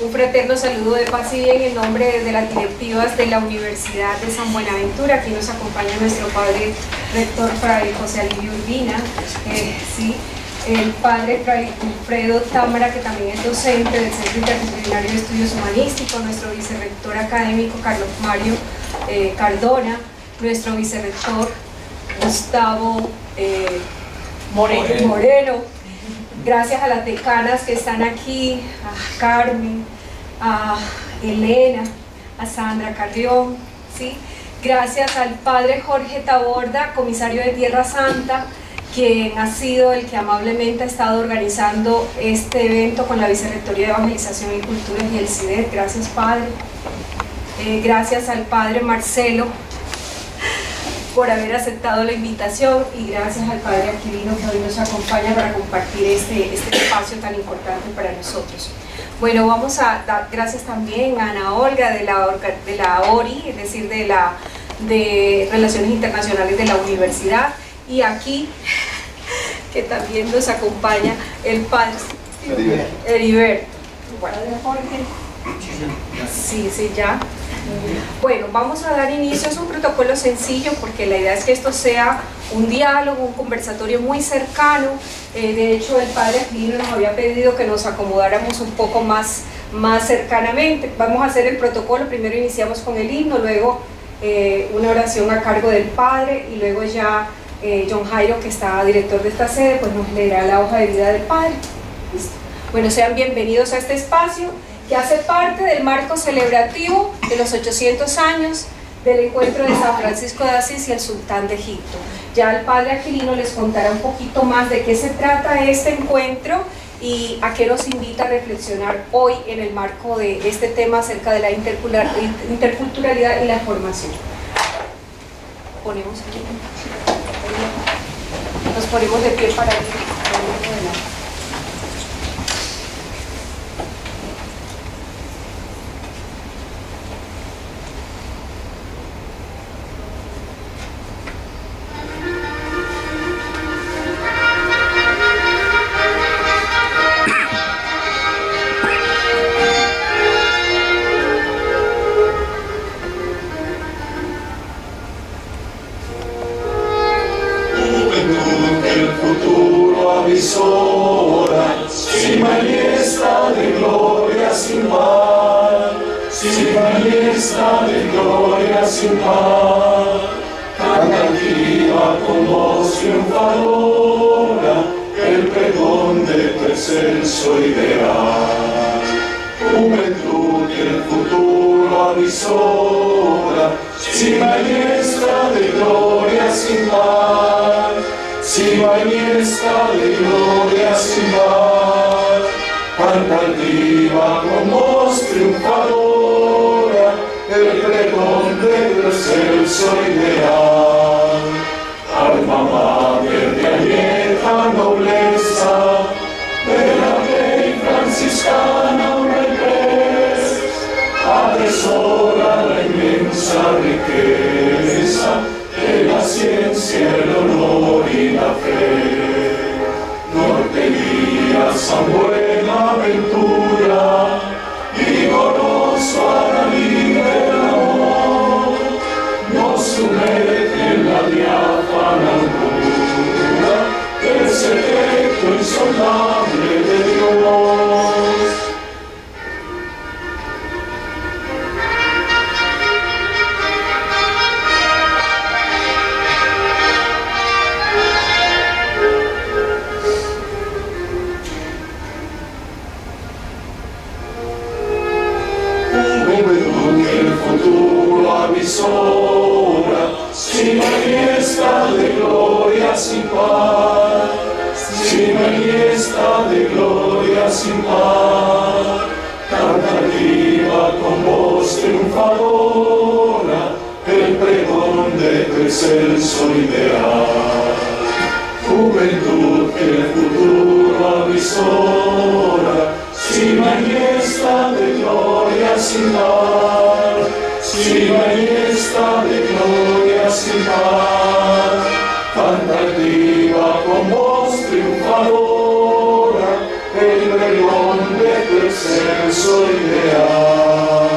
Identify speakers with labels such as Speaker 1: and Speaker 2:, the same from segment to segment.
Speaker 1: Un fraterno saludo de paz y bien en nombre de las directivas de la Universidad de San Buenaventura. Aquí nos acompaña nuestro padre rector Fray José Alivio Urbina, el padre Fray Alfredo Támara, que también es docente del Centro Interdisciplinario de Estudios Humanísticos, nuestro vicerrector académico Carlos Mario Cardona, nuestro vicerrector Gustavo Moreno. Gracias a las decanas que están aquí, a Carmen, a Elena, a Sandra Carrión, ¿sí? Gracias al padre Jorge Taborda, comisario de Tierra Santa, quien ha sido el que amablemente ha estado organizando este evento con la Vicerrectoría de Evangelización y Culturas y el CIDET. Gracias, padre. Gracias al padre Marcelo por haber aceptado la invitación, y gracias al padre Aquilino, que hoy nos acompaña para compartir este espacio tan importante para nosotros. Bueno, vamos a dar gracias también a Ana Olga de la ORI, es decir, de Relaciones Internacionales de la Universidad, y aquí, que también nos acompaña el padre Heriberto. Bueno, sí, ya. Bueno, vamos a dar inicio. Es un protocolo sencillo porque la idea es que esto sea un diálogo, un conversatorio muy cercano. De hecho, el padre Aquilino nos había pedido que nos acomodáramos un poco más cercanamente. Vamos a hacer el protocolo. Primero iniciamos con el himno, luego una oración a cargo del padre, y luego ya John Jairo, que está director de esta sede, pues nos leerá la hoja de vida del padre. ¿Listo? Bueno, sean bienvenidos a este espacio que hace parte del marco celebrativo de los 800 años del encuentro de San Francisco de Asís y el sultán de Egipto. Ya el padre Aquilino les contará un poquito más de qué se trata este encuentro y a qué nos invita a reflexionar hoy en el marco de este tema acerca de la interculturalidad y la formación. Nos ponemos de pie para ir.
Speaker 2: Sin majestad de gloria, sin par, sin majestad de gloria, sin par, cantativa con voz triunfadora, el pregón de tu excelso ideal. Juventud que el futuro avisora, sin majestad de gloria, sin par, sin majestad de gloria, sin par, cantativa con voz triunfadora, el pregón de tu excelso ideal. Alma mater de añeja nobleza, de la ley franciscana un regrés, atesora la inmensa riqueza de la ciencia, el honor y la fe. Norteñía San Buenaventura, vigoroso a la libre amor, nos sumerge en la diáfana altura del secreto insondable de Dios. Sin majestad de gloria, sin par, sin majestad de gloria, sin par, cantativa con voz triunfadora, el pregón de tu excelso ideal. Juventud que el futuro avisora, sin majestad de gloria, sin par, sin majestad de gloria, sin par, cantativa con voz triunfadora, el pregón de tu excelso esfuerzo ideal.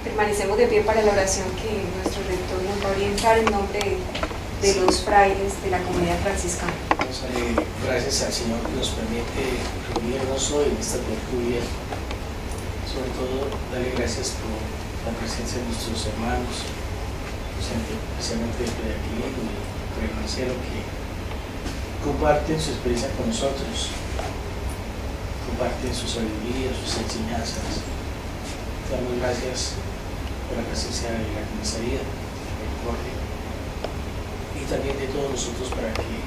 Speaker 1: Permanecemos de pie para la oración que nuestro rector nos va a orientar en nombre de los frailes de la comunidad franciscana.
Speaker 3: Vamos a darle gracias al Señor que nos permite reunirnos hoy en esta tertulia. Sobre todo, darle gracias por la presencia de nuestros hermanos, especialmente de Fray Aquilino y Fray Marcelo, que comparten su experiencia con nosotros, comparten su sabiduría, sus enseñanzas. Damos gracias por la presencia de la comisaría, del Jorge, y también de todos nosotros para que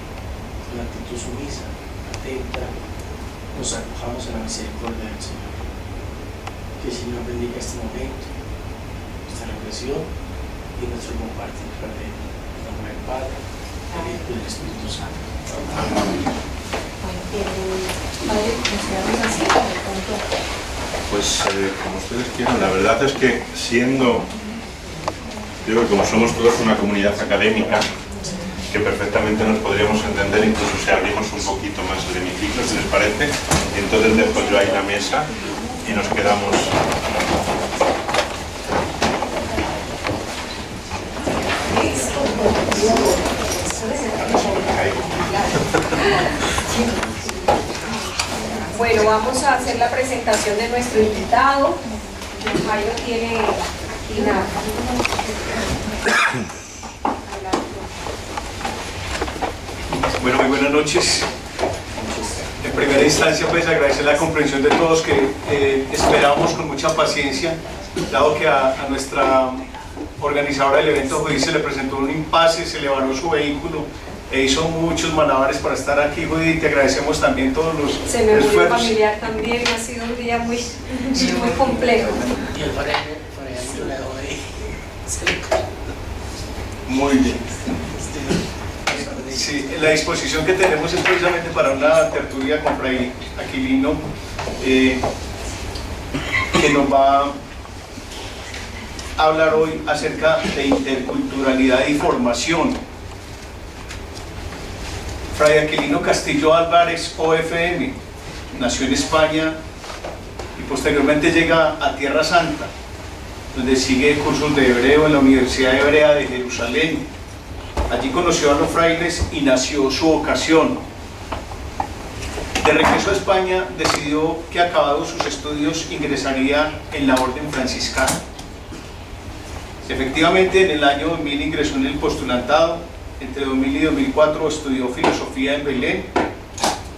Speaker 3: con la actitud sumisa, atenta, nos acojamos a la misericordia del Señor. Que el Señor bendiga este momento, nuestra reflexión y nuestro compartir fraterno. En nombre del Padre, del Hijo y del Espíritu Santo. Amén.
Speaker 1: Padre, nos quedamos así con el punto.
Speaker 4: Pues como ustedes quieran, la verdad es que siendo, yo creo que como somos todos una comunidad académica, que perfectamente nos podríamos entender, incluso si abrimos un poquito más el hemiciclo, si les parece, y entonces dejo yo ahí la mesa y nos quedamos.
Speaker 1: Bueno, vamos a hacer la presentación de nuestro invitado. Jairo tiene aquí la...
Speaker 5: Bueno, muy buenas noches. En primera instancia, pues agradecer la comprensión de todos que esperábamos con mucha paciencia, dado que a nuestra organizadora del evento Judith se le presentó un impasse, se le varó su vehículo e hizo muchos malabares para estar aquí. Judith, te agradecemos también todos los
Speaker 1: Se me murió
Speaker 5: esfuerzos.
Speaker 1: familiar también, ha sido un día muy complejo.
Speaker 3: Y el Fray Aquilino le dejó ahí.
Speaker 5: Muy bien. Sí, la disposición que tenemos es precisamente para una tertulia con Fray Aquilino, que nos va a hablar hoy acerca de interculturalidad y formación. Fray Aquilino Castillo Álvarez, OFM, nació en España y posteriormente llega a Tierra Santa, donde sigue cursos de hebreo en la Universidad Hebrea de Jerusalén. Allí conoció a los frailes y nació su vocación. De regreso a España, decidió que acabados sus estudios ingresaría en la orden franciscana. Efectivamente, en el año 2000 ingresó en el postulantado. Entre 2000 y 2004 estudió filosofía en Belén.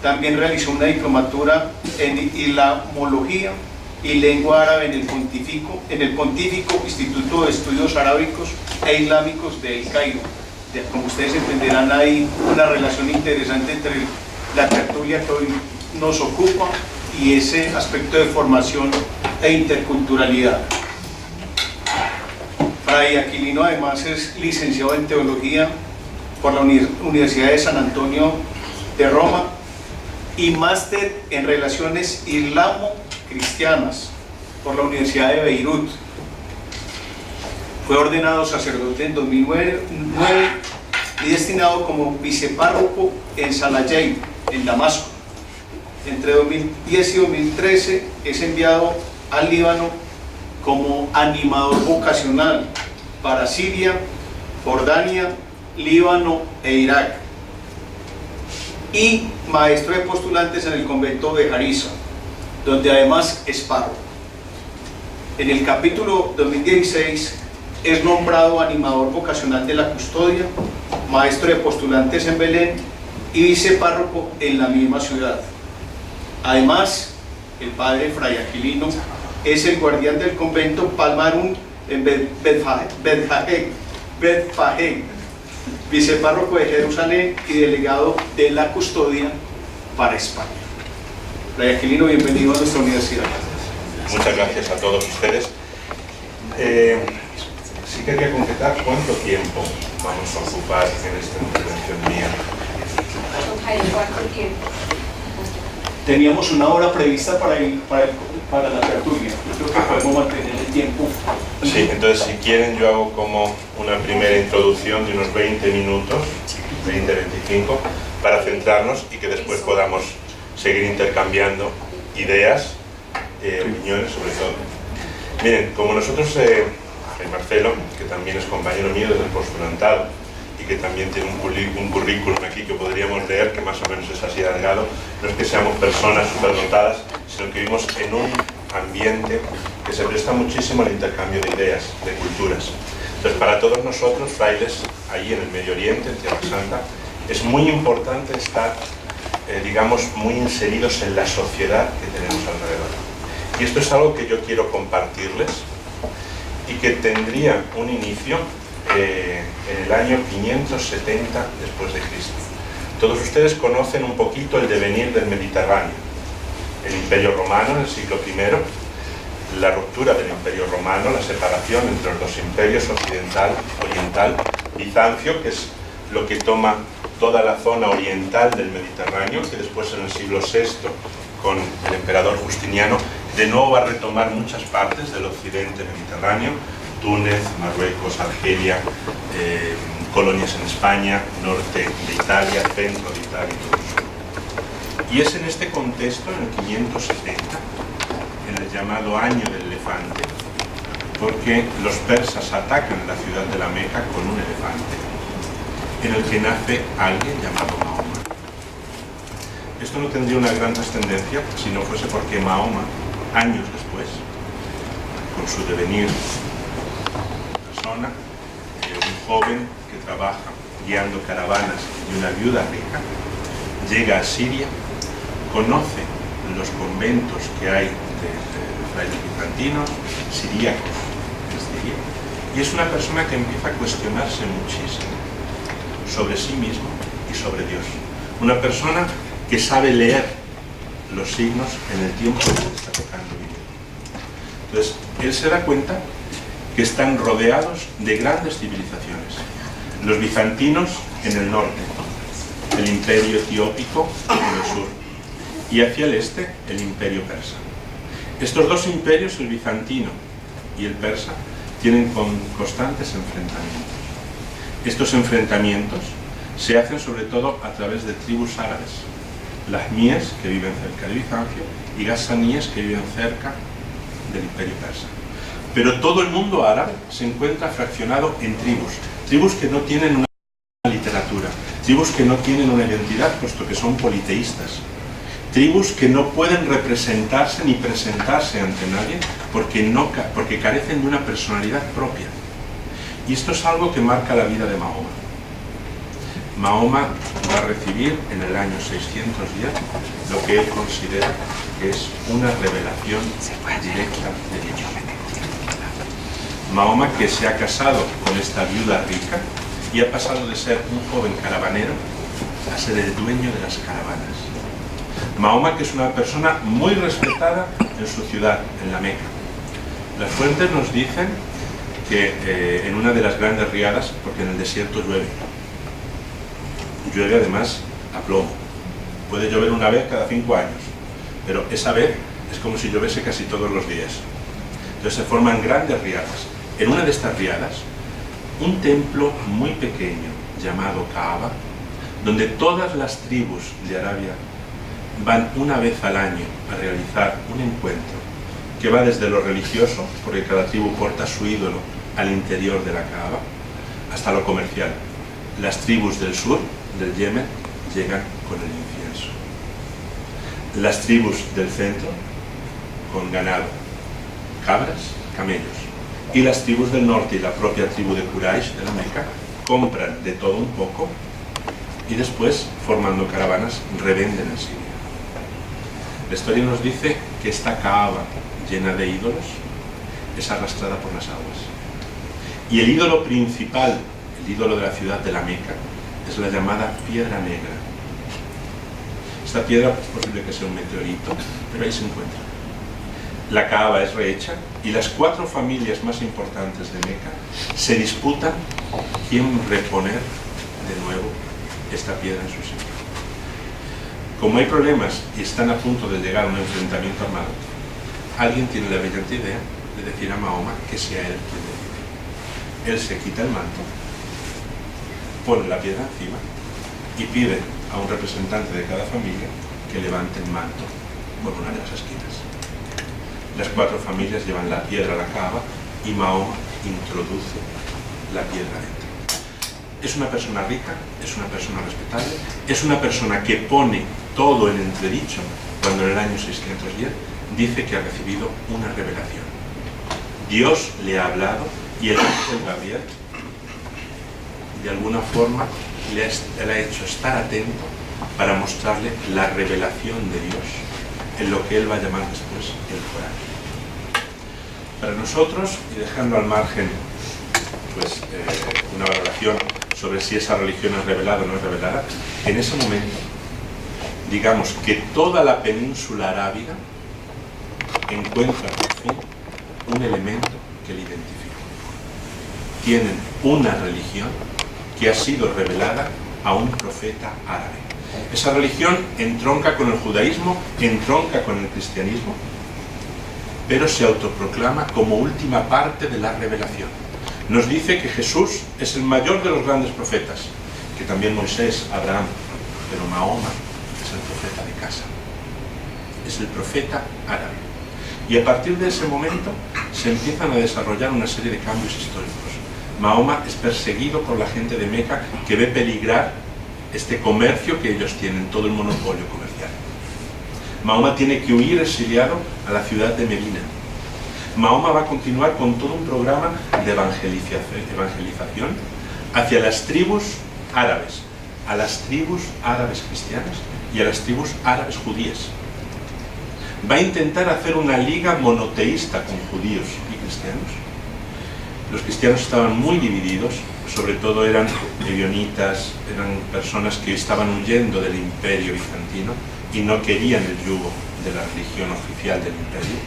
Speaker 5: También realizó una diplomatura en islamología y lengua árabe en el Pontífico Instituto de Estudios Arábicos e Islámicos de El Cairo. Como ustedes entenderán, hay una relación interesante entre la tertulia que hoy nos ocupa y ese aspecto de formación e interculturalidad. Fray Aquilino además es licenciado en Teología por la Universidad de San Antonio de Roma y máster en Relaciones Islamo-Cristianas por la Universidad de Beirut. Fue ordenado sacerdote en 2009 y destinado como vicepárroco en Salayey, en Damasco. Entre 2010 y 2013 es enviado al Líbano como animador vocacional para Siria, Jordania, Líbano e Irak, y maestro de postulantes en el convento de Harissa, donde además es párroco. En el capítulo 2016 es nombrado animador vocacional de la custodia, maestro de postulantes en Belén y vicepárroco en la misma ciudad. Además, el padre Fray Aquilino es el guardián del convento Palmarum en Bethfagé, vicepárroco de Jerusalén y delegado de la custodia para España. Fray Aquilino, bienvenido a nuestra universidad.
Speaker 4: Muchas gracias a todos ustedes. Sí quería concretar cuánto tiempo vamos a ocupar en esta intervención mía.
Speaker 1: ¿Cuánto tiempo?
Speaker 5: Teníamos una hora prevista para la tertulia. Yo creo que podemos mantener el tiempo.
Speaker 4: Sí, entonces si quieren yo hago como una primera introducción de unos 20 minutos, 20-25, para centrarnos y que después podamos seguir intercambiando ideas, opiniones sobre todo. Miren, como nosotros, Marcelo, que también es compañero mío desde el postulantado y que también tiene un currículum aquí que podríamos leer, que más o menos es así alargado, no es que seamos personas superdotadas, sino que vivimos en un ambiente que se presta muchísimo al intercambio de ideas, de culturas. Entonces, para todos nosotros, frailes, ahí en el Medio Oriente, en Tierra Santa, es muy importante estar, digamos, muy inseridos en la sociedad que tenemos alrededor. Y esto es algo que yo quiero compartirles y que tendría un inicio en el año 570 después de Cristo. Todos ustedes conocen un poquito el devenir del Mediterráneo. El Imperio Romano en el siglo I, la ruptura del Imperio Romano, la separación entre los dos imperios, occidental, oriental, Bizancio, que es lo que toma toda la zona oriental del Mediterráneo, que después en el siglo VI, con el emperador Justiniano, de nuevo va a retomar muchas partes del occidente mediterráneo, Túnez, Marruecos, Argelia, colonias en España, norte de Italia, centro de Italia y todo eso. Y es en este contexto, en el 570, en el llamado Año del Elefante, porque los persas atacan la ciudad de la Meca con un elefante, en el que nace alguien llamado Mahoma. Esto no tendría una gran trascendencia si no fuese porque Mahoma, años después, con su devenir persona, un joven que trabaja guiando caravanas y una viuda rica, llega a Siria, conoce los conventos que hay de frailes bizantinos, siríacos en Siria, y es una persona que empieza a cuestionarse muchísimo sobre sí mismo y sobre Dios. Una persona que sabe leer los signos en el tiempo que le está tocando vivir. Entonces, él se da cuenta que están rodeados de grandes civilizaciones. Los bizantinos en el norte, el imperio etiópico en el sur, y hacia el este, el imperio persa. Estos dos imperios, el bizantino y el persa, tienen constantes enfrentamientos. Estos enfrentamientos se hacen sobre todo a través de tribus árabes, las mías, que viven cerca de Bizancio, y gasaníes, que viven cerca del imperio persa. Pero todo el mundo árabe se encuentra fraccionado en tribus que no tienen una literatura, tribus que no tienen una identidad, puesto que son politeístas, tribus que no pueden representarse ni presentarse ante nadie porque carecen de una personalidad propia. Y esto es algo que marca la vida de Mahoma. Mahoma va a recibir en el año 610 lo que él considera que es una revelación directa de Dios. Mahoma, que se ha casado con esta viuda rica y ha pasado de ser un joven caravanero a ser el dueño de las caravanas. Mahoma, que es una persona muy respetada en su ciudad, en la Meca. Las fuentes nos dicen que en una de las grandes riadas, porque en el desierto llueve además a plomo. Puede llover una vez cada 5 años, pero esa vez es como si lloviese casi todos los días. Entonces se forman grandes riadas. En una de estas riadas, un templo muy pequeño llamado Kaaba, donde todas las tribus de Arabia van una vez al año a realizar un encuentro que va desde lo religioso, porque cada tribu porta su ídolo al interior de la Kaaba, hasta lo comercial. Las tribus del sur, del Yemen, llegan con el incienso. Las tribus del centro, con ganado, cabras, camellos. Y las tribus del norte y la propia tribu de Quraysh, de la Meca, compran de todo un poco y después, formando caravanas, revenden en Siria. La historia nos dice que esta Kaaba, llena de ídolos, es arrastrada por las aguas. Y el ídolo principal, el ídolo de la ciudad de la Meca, es la llamada Piedra Negra. Esta piedra es posible que sea un meteorito, pero ahí se encuentra. La Kaaba es rehecha y las 4 familias más importantes de Meca se disputan quién reponer de nuevo esta piedra en su sitio. Como hay problemas y están a punto de llegar a un enfrentamiento armado, alguien tiene la brillante idea de decir a Mahoma que sea él quien decide. Él se quita el manto, pone la piedra encima y pide a un representante de cada familia que levante el manto por una de las esquinas. Las 4 familias llevan la piedra a la Kaaba y Mahoma introduce la piedra dentro. Es una persona rica, es una persona respetable, es una persona que pone todo en entredicho cuando en el año 610 dice que ha recibido una revelación. Dios le ha hablado y el ángel Gabriel de alguna forma le ha hecho estar atento para mostrarle la revelación de Dios en lo que él va a llamar después el Corán. Para nosotros, y dejando al margen pues, una valoración sobre si esa religión es revelada o no es revelada, en ese momento, digamos que toda la península arábiga encuentra por fin un elemento que le identifica. Tienen una religión que ha sido revelada a un profeta árabe. Esa religión entronca con el judaísmo, entronca con el cristianismo, pero se autoproclama como última parte de la revelación. Nos dice que Jesús es el mayor de los grandes profetas, que también Moisés, Abraham, pero Mahoma es el profeta de casa. Es el profeta árabe. Y a partir de ese momento se empiezan a desarrollar una serie de cambios históricos. Mahoma es perseguido por la gente de Meca que ve peligrar este comercio que ellos tienen, todo el monopolio comercial. Mahoma tiene que huir exiliado a la ciudad de Medina. Mahoma va a continuar con todo un programa de evangelización hacia las tribus árabes, a las tribus árabes cristianas y a las tribus árabes judías. Va a intentar hacer una liga monoteísta con judíos y cristianos. Los cristianos estaban muy divididos, sobre todo eran ebionitas, eran personas que estaban huyendo del imperio bizantino y no querían el yugo de la religión oficial del imperio.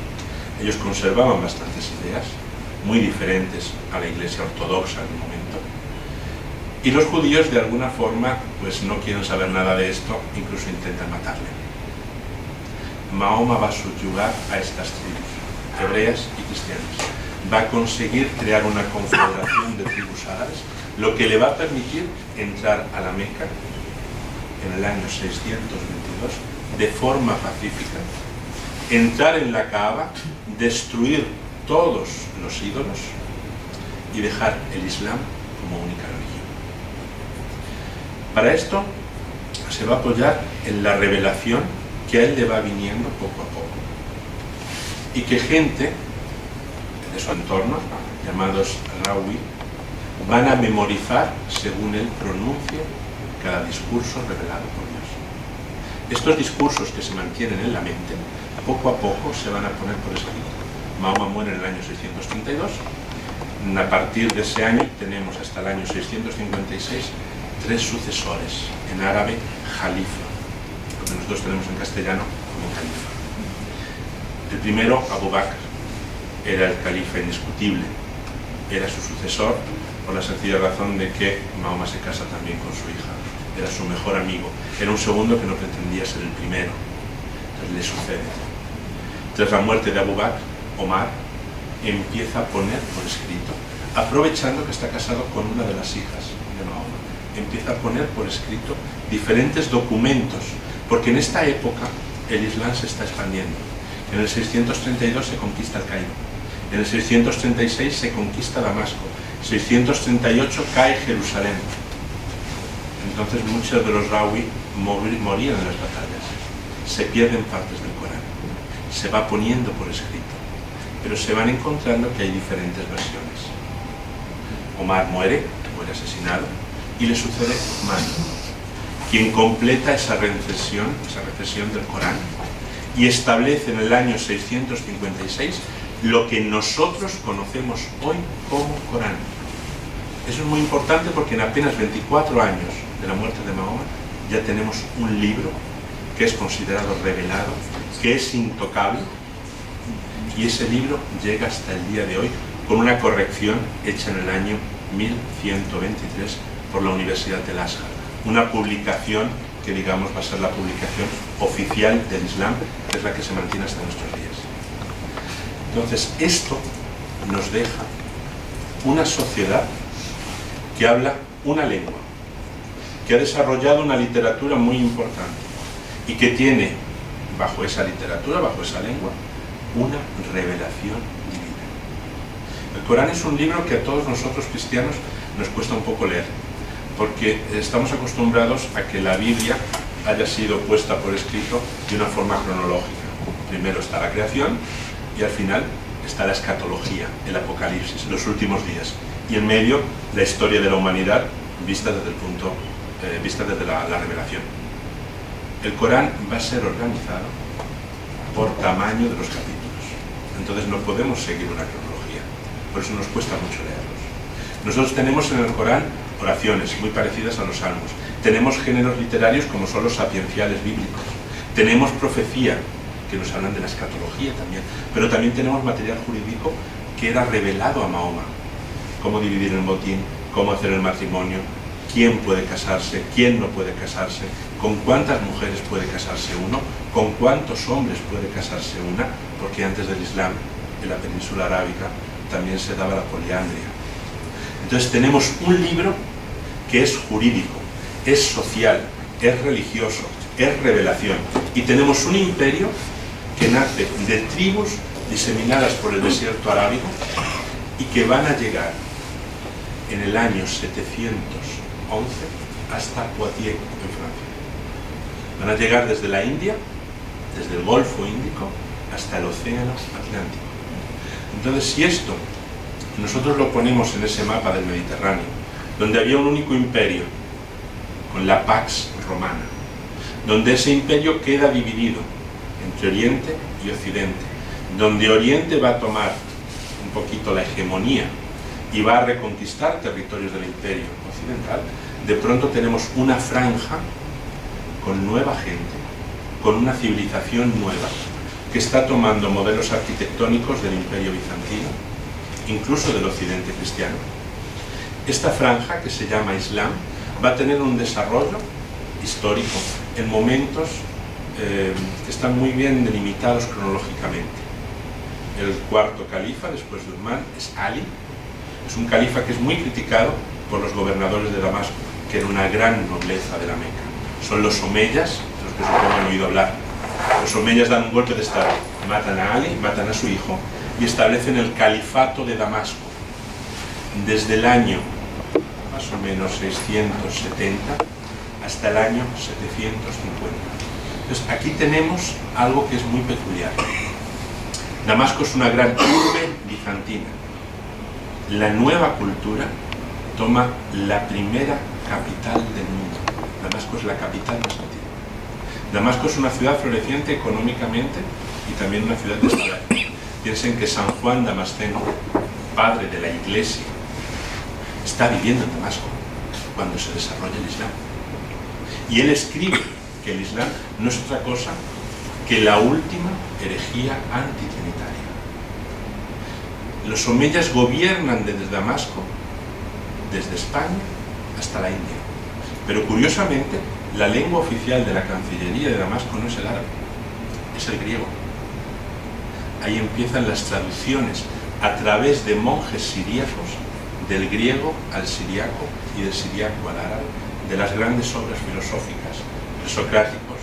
Speaker 4: Ellos conservaban bastantes ideas, muy diferentes a la iglesia ortodoxa en el momento. Y los judíos de alguna forma pues no quieren saber nada de esto, incluso intentan matarle. Mahoma va a subyugar a estas tribus, hebreas y cristianas. Va a conseguir crear una confederación de tribus árabes, lo que le va a permitir entrar a la Meca en el año 622 de forma pacífica, entrar en la Kaaba, destruir todos los ídolos y dejar el Islam como única religión. Para esto se va a apoyar en la revelación que a él le va viniendo poco a poco y que gente de su entorno, llamados Rawi, van a memorizar según él pronuncie cada discurso revelado por Dios. Estos discursos que se mantienen en la mente, poco a poco se van a poner por escrito. Mahoma muere en el año 632. A partir de ese año tenemos hasta el año 656 3 sucesores, en árabe jalifa, lo que nosotros tenemos en castellano como califa. El primero, Abu Bakr, era el califa indiscutible, era su sucesor por la sencilla razón de que Mahoma se casa también con su hija, era su mejor amigo, era un segundo que no pretendía ser el primero, entonces le sucede. Tras la muerte de Abu Bakr, Omar empieza a poner por escrito, aprovechando que está casado con una de las hijas de Mahoma, empieza a poner por escrito diferentes documentos, porque en esta época el Islam se está expandiendo. En el 632 se conquista el Cairo, en el 636 se conquista Damasco, 638 cae Jerusalén. Entonces muchos de los Rawi morían en las batallas, se pierden partes del Corán, se va poniendo por escrito, pero se van encontrando que hay diferentes versiones. Omar muere asesinado, y le sucede Uthman, quien completa esa recesión del Corán y establece en el año 656 lo que nosotros conocemos hoy como Corán. Eso es muy importante porque en apenas 24 años de la muerte de Mahoma ya tenemos un libro que es considerado revelado, que es intocable, y ese libro llega hasta el día de hoy con una corrección hecha en el año 1123 por la Universidad del Azhar, una publicación que digamos va a ser la publicación oficial del Islam, que es la que se mantiene hasta nuestros días. Entonces esto nos deja una sociedad que habla una lengua, que ha desarrollado una literatura muy importante y que tiene bajo esa literatura, bajo esa lengua, una revelación divina. El Corán es un libro que a todos nosotros cristianos nos cuesta un poco leer, porque estamos acostumbrados a que la Biblia haya sido puesta por escrito de una forma cronológica. Primero está la creación y al final está la escatología, el apocalipsis, los últimos días, y en medio la historia de la humanidad vista desde la revelación. El Corán va a ser organizado por tamaño de los capítulos, entonces no podemos seguir una cronología, por eso nos cuesta mucho leerlos. Nosotros tenemos en el Corán oraciones muy parecidas a los salmos, tenemos géneros literarios como son los sapienciales bíblicos, tenemos profecía, que nos hablan de la escatología también, pero también tenemos material jurídico que era revelado a Mahoma, cómo dividir el botín, cómo hacer el matrimonio, quién puede casarse, quién no puede casarse, con cuántas mujeres puede casarse uno, con cuántos hombres puede casarse una, porque antes del Islam, en la península arábiga, también se daba la poliandria. Entonces tenemos un libro que es jurídico, es social, es religioso, es revelación, y tenemos un imperio que nace de tribus diseminadas por el desierto arábigo y que van a llegar en el año 711 hasta Poitiers, en Francia. Van a llegar desde la India, desde el Golfo Índico, hasta el Océano Atlántico. Entonces, si esto nosotros lo ponemos en ese mapa del Mediterráneo, donde había un único imperio, con la Pax Romana, donde ese imperio queda dividido entre Oriente y Occidente, donde Oriente va a tomar un poquito la hegemonía y va a reconquistar territorios del imperio occidental, de pronto tenemos una franja con nueva gente, con una civilización nueva, que está tomando modelos arquitectónicos del imperio bizantino, incluso del occidente cristiano. Esta franja, que se llama Islam, va a tener un desarrollo histórico en momentos que están muy bien delimitados cronológicamente. El cuarto califa, después de Uthman, es Ali. Es un califa que es muy criticado por los gobernadores de Damasco, que era una gran nobleza de la Meca. Son los omeyas, de los que supongo han oído hablar. Los omeyas dan un golpe de estado, matan a Ali, matan a su hijo y establecen el califato de Damasco. Desde el año más o menos 670 hasta el año 750. Entonces aquí tenemos algo que es muy peculiar. Damasco es una gran urbe bizantina. La nueva cultura toma la primera capital del mundo. Damasco es la capital más antigua. Damasco es una ciudad floreciente económicamente y también una ciudad de Estado. Piensen que San Juan Damasceno, padre de la iglesia, está viviendo en Damasco cuando se desarrolla el Islam. Y él escribe que el Islam no es otra cosa que la última herejía antitrinitaria. Los omeyas gobiernan desde Damasco, desde España hasta la India. Pero curiosamente, la lengua oficial de la Cancillería de Damasco no es el árabe, es el griego. Ahí empiezan las traducciones a través de monjes siríacos, del griego al siriaco y del siriaco al árabe, de las grandes obras filosóficas, socráticos,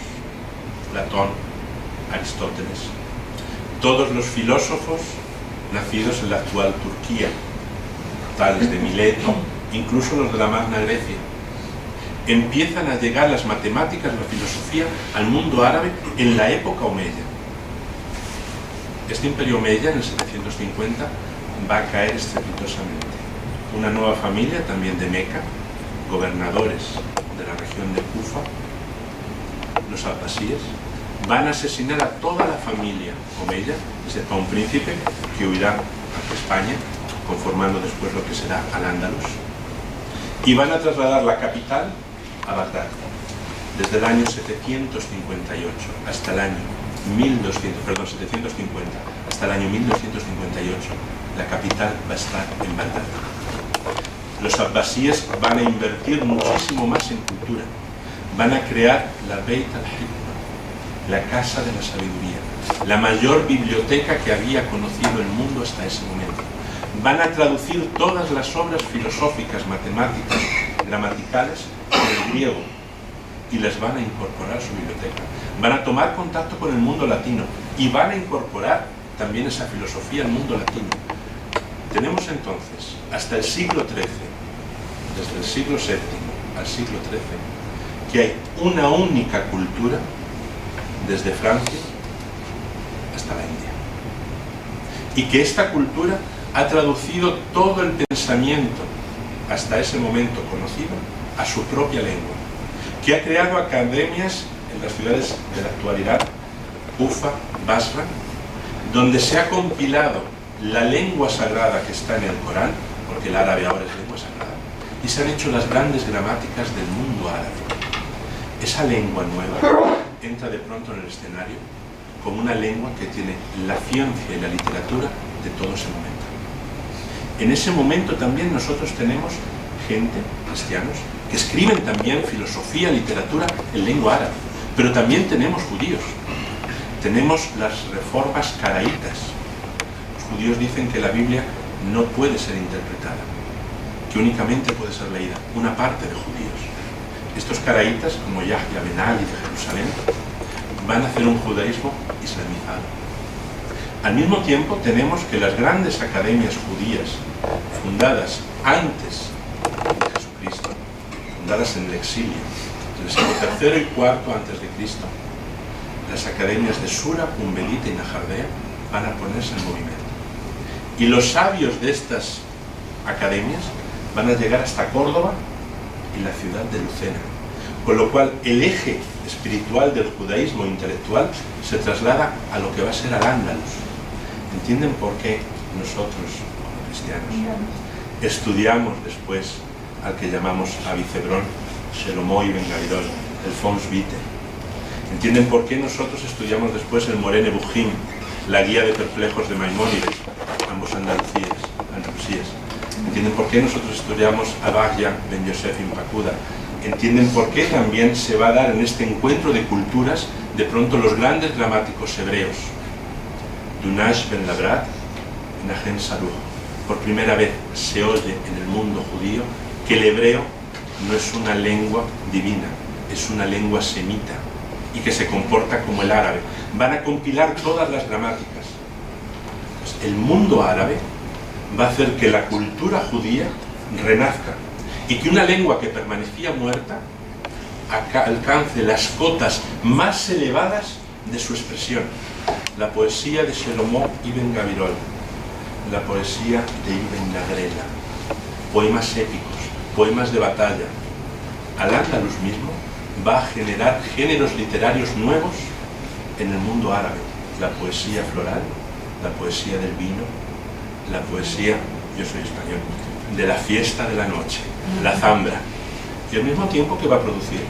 Speaker 4: Platón, Aristóteles. Todos los filósofos nacidos en la actual Turquía, tales de Mileto, incluso los de la Magna Grecia. Empiezan a llegar las matemáticas, la filosofía al mundo árabe en la época omeya. Este imperio omeya en el 750 va a caer estrepitosamente. Una nueva familia, también de Meca, gobernadores de la región de Kufa, los abbasíes, van a asesinar a toda la familia omeya, excepto a un príncipe que huirá hacia España, conformando después lo que será Al-Ándalus, y van a trasladar la capital a Bagdad. Desde el año 758 hasta el año 750 hasta el año 1258, la capital va a estar en Bagdad. Los abbasíes van a invertir muchísimo más en cultura. Van a crear la Beit al-Hikma, la Casa de la Sabiduría, la mayor biblioteca que había conocido el mundo hasta ese momento. Van a traducir todas las obras filosóficas, matemáticas, gramaticales del griego y las van a incorporar a su biblioteca. van a tomar contacto con el mundo latino y van a incorporar también esa filosofía al mundo latino. Tenemos entonces, hasta el siglo XIII, desde el siglo VII al siglo XIII, que hay una única cultura desde Francia hasta la India. Y que esta cultura ha traducido todo el pensamiento hasta ese momento conocido a su propia lengua, que ha creado academias en las ciudades de la actualidad, Kufa, Basra, donde se ha compilado la lengua sagrada que está en el Corán, porque el árabe ahora es lengua sagrada, y se han hecho las grandes gramáticas del mundo árabe. Esa lengua nueva entra de pronto en el escenario como una lengua que tiene la ciencia y la literatura de todo ese momento. En ese momento también nosotros tenemos gente, cristianos, que escriben también filosofía, literatura en lengua árabe, pero también tenemos judíos. Tenemos las reformas caraítas. Los judíos dicen que la Biblia no puede ser interpretada, que únicamente puede ser leída una parte de judíos. Estos caraítas, como Yahya Ben Ali de Jerusalén, van a hacer un judaísmo islamizado. Al mismo tiempo tenemos que las grandes academias judías, fundadas antes de Jesucristo, fundadas en el exilio, en el siglo III y IV antes de Cristo, las academias de Sura, Umbelita y Nahardea van a ponerse en movimiento. Y los sabios de estas academias van a llegar hasta Córdoba y la ciudad de Lucena, con lo cual el eje espiritual del judaísmo intelectual se traslada a lo que va a ser Al-Ándalus. ¿Entienden por qué nosotros, como cristianos, estudiamos después al que llamamos Avicebrón, Shelomo Ibn Gabirol, el Fons Vitae? ¿Entienden por qué nosotros estudiamos después el Moré Nebuchim, la guía de perplejos de Maimónides, ambos Andalusías? ¿Entienden por qué nosotros estudiamos a Bagya Ben Yosef Ibn Pacuda? ¿Entienden por qué también se va a dar en este encuentro de culturas de pronto los grandes gramáticos hebreos? Dunash Ben Labrat, Nahem Saruch. Por primera vez se oye en el mundo judío que el hebreo no es una lengua divina, es una lengua semita y que se comporta como el árabe. Van a compilar todas las gramáticas. Pues el mundo árabe va a hacer que la cultura judía renazca y que una lengua que permanecía muerta alcance las cotas más elevadas de su expresión. La poesía de Shelomo Ibn Gabirol, la poesía de Ibn Nagrela, poemas épicos, poemas de batalla. Al-Ándalus mismo va a generar géneros literarios nuevos en el mundo árabe. La poesía floral, la poesía del vino, la poesía, yo soy español, de la fiesta de la noche, la zambra. Y al mismo tiempo que va a producir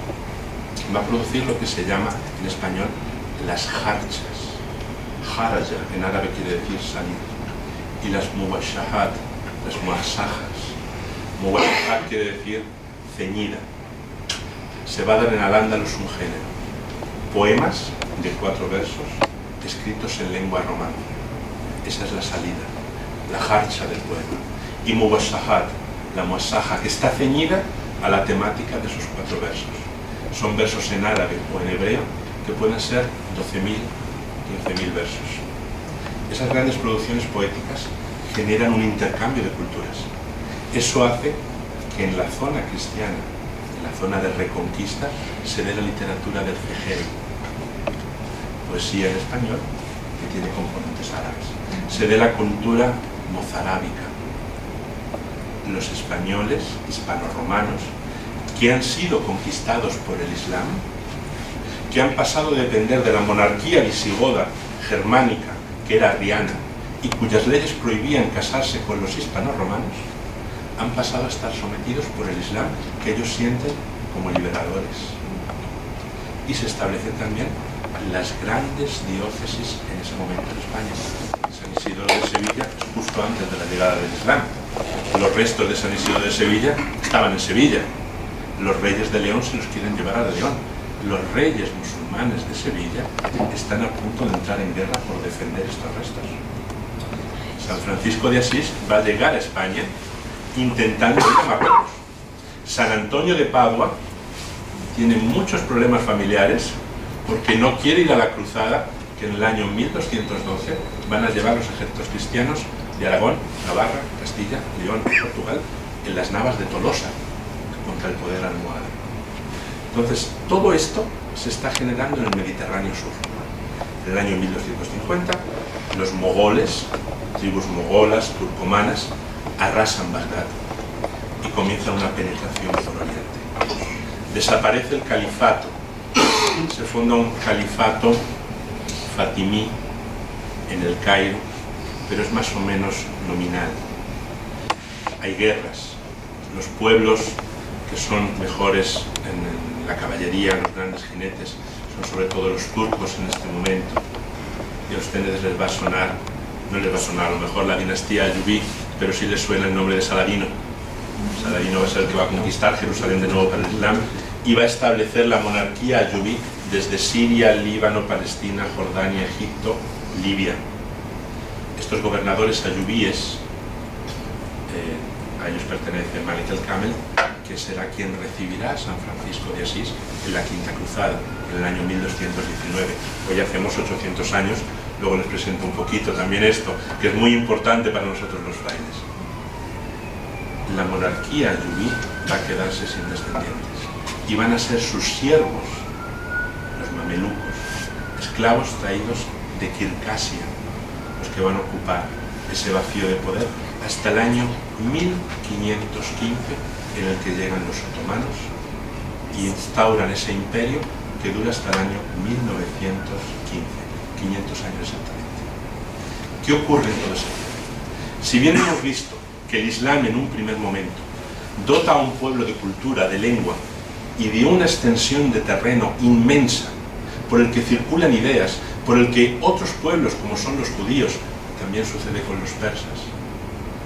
Speaker 4: lo que se llama en español las harchas. Haraja en árabe quiere decir salir. Y las muwashahat, las muasajas. Muwashahat quiere decir ceñida. Se va a dar en Al-Ándalus un género. Poemas de 4 versos escritos en lengua romana. Esa es la salida, la harcha del poema. Y muwashahat, la muasaja, que está ceñida a la temática de esos 4 versos. Son versos en árabe o en hebreo que pueden ser 12.000, 15.000 versos. Esas grandes producciones poéticas generan un intercambio de culturas. Eso hace que en la zona cristiana, en la zona de Reconquista, se dé la literatura del Fejel, poesía en español que tiene componentes árabes. Se dé la cultura mozarábica. Los españoles, hispanoromanos, que han sido conquistados por el Islam, que han pasado a depender de la monarquía visigoda germánica, que era arriana, y cuyas leyes prohibían casarse con los hispanoromanos, han pasado a estar sometidos por el Islam, que ellos sienten como liberadores. Y se establecen también las grandes diócesis en ese momento en España. San Isidro de Sevilla es justo antes de la llegada del Islam. Los restos de San Isidro de Sevilla estaban en Sevilla. Los reyes de León se los quieren llevar a León. Los reyes musulmanes de Sevilla están a punto de entrar en guerra por defender estos restos. San Francisco de Asís va a llegar a España intentando ir a Marruecos. San Antonio de Padua tiene muchos problemas familiares porque no quiere ir a la cruzada que en el año 1212 van a llevar los ejércitos cristianos de Aragón, Navarra, Castilla, León y Portugal en las navas de Tolosa contra el poder almohade. Entonces, todo esto se está generando en el Mediterráneo Sur. En el año 1250, los mogoles, tribus mogolas, turcomanas, arrasan Bagdad y comienza una penetración por Oriente. Desaparece el califato, se funda un califato fatimí en el Cairo, pero es más o menos nominal. Hay guerras, los pueblos que son mejores en la caballería, los grandes jinetes, son sobre todo los turcos en este momento, y a ustedes les va a sonar, no les va a sonar a lo mejor la dinastía Ayubí, pero sí les suena el nombre de Saladino. Saladino va a ser el que va a conquistar Jerusalén de nuevo para el Islam y va a establecer la monarquía Ayubí desde Siria, Líbano, Palestina, Jordania, Egipto, Libia. Estos gobernadores ayubíes, a ellos pertenece Malik el-Kamel, que será quien recibirá a San Francisco de Asís en la Quinta Cruzada, en el año 1219. Hoy hacemos 800 años, luego les presento un poquito también esto, que es muy importante para nosotros los frailes. La monarquía ayubí va a quedarse sin descendientes y van a ser sus siervos, los mamelucos, esclavos traídos de Kirkasia, los que van a ocupar ese vacío de poder hasta el año 1515, en el que llegan los otomanos y instauran ese imperio que dura hasta el año 1915, 500 años exactamente. ¿Qué ocurre en todo ese tiempo? Si bien hemos visto que el Islam en un primer momento dota a un pueblo de cultura, de lengua y de una extensión de terreno inmensa por el que circulan ideas, por el que otros pueblos como son los judíos, también sucede con los persas.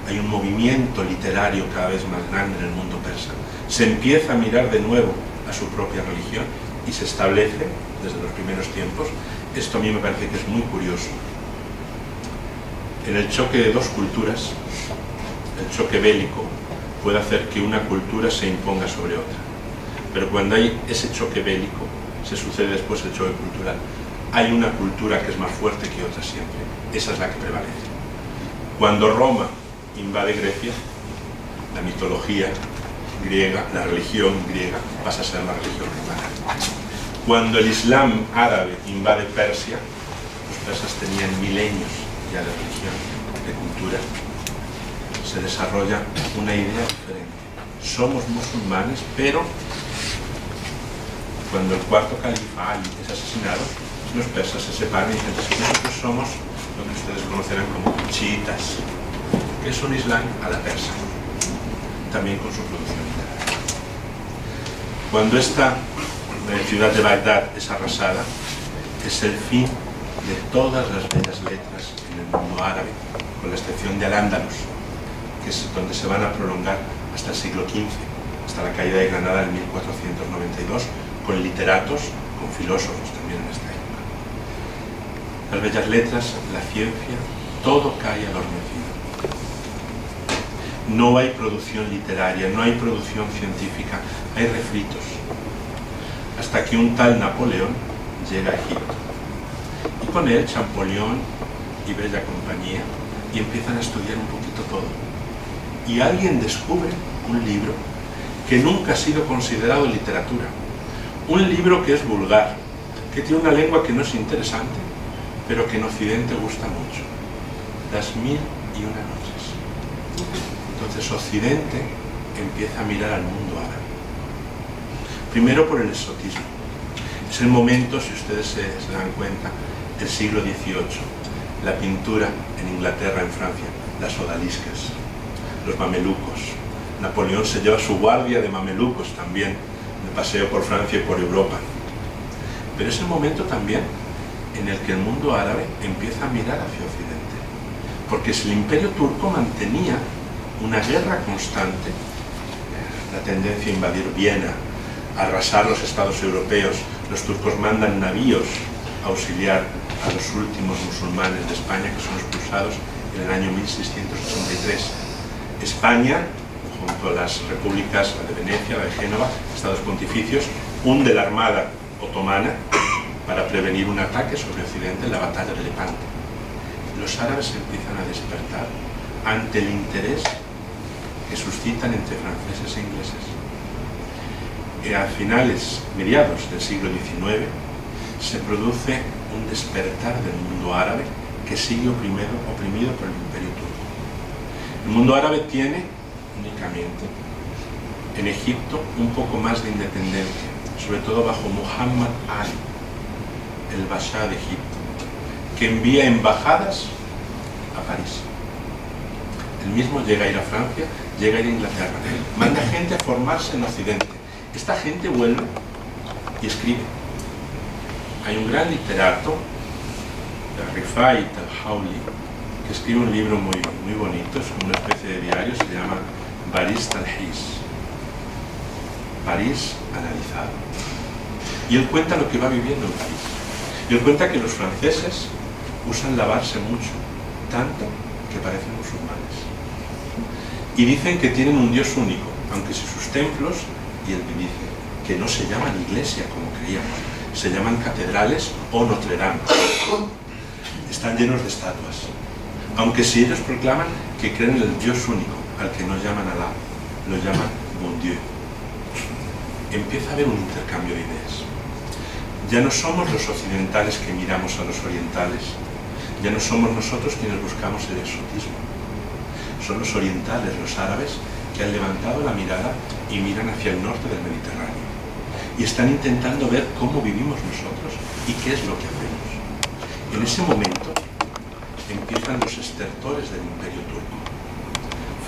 Speaker 4: Hay un movimiento literario cada vez más grande en el mundo persa. Se empieza a mirar de nuevo a su propia religión y se establece desde los primeros tiempos. Esto a mí me parece que es muy curioso. En el choque de dos culturas, el choque bélico puede hacer que una cultura se imponga sobre otra. Pero cuando hay ese choque bélico, se sucede después el choque cultural. Hay una cultura que es más fuerte que otra siempre. Esa es la que prevalece. Cuando Roma invade Grecia, la mitología griega, la religión griega, pasa a ser la religión romana. Cuando el Islam árabe invade Persia, los persas tenían milenios ya de religión, de cultura, se desarrolla una idea diferente. Somos musulmanes, pero cuando el cuarto califa Ali es asesinado, los persas se separan y dicen que nosotros somos lo que ustedes conocerán como chiitas, que es un Islam a la persa, también con su producción literaria. Cuando esta ciudad de Bagdad es arrasada, es el fin de todas las bellas letras en el mundo árabe, con la excepción de Al-Ándalus, que es donde se van a prolongar hasta el siglo XV, hasta la caída de Granada en 1492, con literatos, con filósofos también en esta época. Las bellas letras, la ciencia, todo cae adormecido. No hay producción literaria, no hay producción científica, hay refritos. Hasta que un tal Napoleón llega a Egipto. Y con él Champollion y bella compañía, y empiezan a estudiar un poquito todo. Y alguien descubre un libro que nunca ha sido considerado literatura. Un libro que es vulgar, que tiene una lengua que no es interesante, pero que en Occidente gusta mucho. Las 1001 noches. Entonces Occidente empieza a mirar al mundo árabe. Primero por el exotismo. Es el momento, si ustedes se dan cuenta, del siglo XVIII. La pintura en Inglaterra, en Francia, las odaliscas, los mamelucos. Napoleón se lleva su guardia de mamelucos también, de paseo por Francia y por Europa. Pero es el momento también en el que el mundo árabe empieza a mirar hacia Occidente. Porque si el imperio turco mantenía una guerra constante, la tendencia a invadir Viena, a arrasar los estados europeos, los turcos mandan navíos a auxiliar a los últimos musulmanes de España que son expulsados en el año 1683. España, junto a las repúblicas, la de Venecia, la de Génova, estados pontificios, hunde la armada otomana para prevenir un ataque sobre Occidente en la batalla de Lepante. Los árabes empiezan a despertar ante el interés que suscitan entre franceses e ingleses. A finales, mediados del siglo XIX, se produce un despertar del mundo árabe que sigue oprimido por el Imperio Turco. El mundo árabe tiene únicamente en Egipto un poco más de independencia, sobre todo bajo Muhammad Ali, el Basha de Egipto, que envía embajadas a París. Él mismo llega a ir a Francia, llega a ir a Inglaterra, manda gente a formarse en Occidente. Esta gente vuelve y escribe. Hay un gran literato, Rifai Talhauli, que escribe un libro muy bonito, es una especie de diario, se llama París Talhis, París analizado. Y él cuenta lo que va viviendo en París. Y él cuenta que los franceses usan lavarse mucho, tanto que parecen musulmanes. Y dicen que tienen un Dios único, aunque si sus templos, y él dice, que no se llaman iglesia como creíamos, se llaman catedrales o Notre Dame. Están llenos de estatuas. Aunque si ellos proclaman que creen en el Dios único, al que no llaman Alá, lo llaman Bon Dieu. Empieza a haber un intercambio de ideas. Ya no somos los occidentales que miramos a los orientales, ya no somos nosotros quienes buscamos el exotismo. Son los orientales, los árabes, que han levantado la mirada y miran hacia el norte del Mediterráneo. Y están intentando ver cómo vivimos nosotros y qué es lo que hacemos. En ese momento empiezan los estertores del Imperio Turco.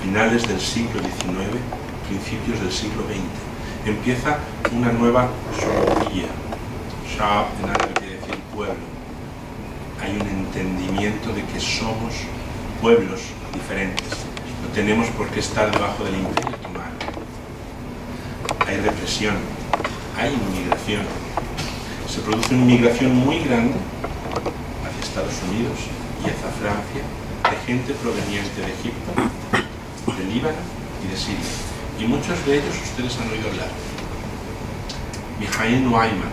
Speaker 4: Finales del siglo XIX, principios del siglo XX. Empieza una nueva sha'abiyya. Sha'ab en árabe quiere decir pueblo. Hay un entendimiento de que somos pueblos diferentes. No tenemos por qué estar debajo del Imperio Otomano. Hay represión, hay inmigración. Se produce una inmigración muy grande hacia Estados Unidos y hacia Francia, de gente proveniente de Egipto, de Líbano y de Siria. Y muchos de ellos ustedes han oído hablar. Mijail Nuayman,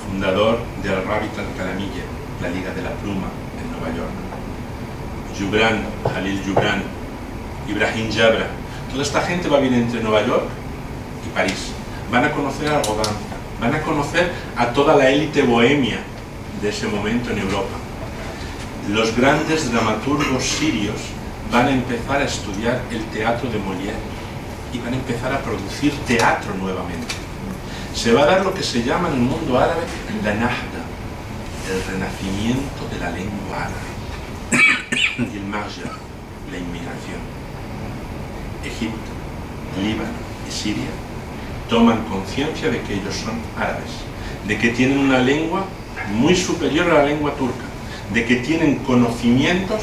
Speaker 4: fundador de Al-Rabit al-Kalamiyya, la Liga de la Pluma en Nueva York. Gibran, Jalil Gibran, Ibrahim Jabra. Toda esta gente va a vivir entre Nueva York y París. Van a conocer a Rodin, van a conocer a toda la élite bohemia de ese momento en Europa. Los grandes dramaturgos sirios van a empezar a estudiar el teatro de Molière y van a empezar a producir teatro nuevamente. Se va a dar lo que se llama en el mundo árabe la Nahda, el renacimiento de la lengua árabe, y el Marja, la inmigración. Egipto, Líbano y Siria toman conciencia de que ellos son árabes, de que tienen una lengua muy superior a la lengua turca, de que tienen conocimientos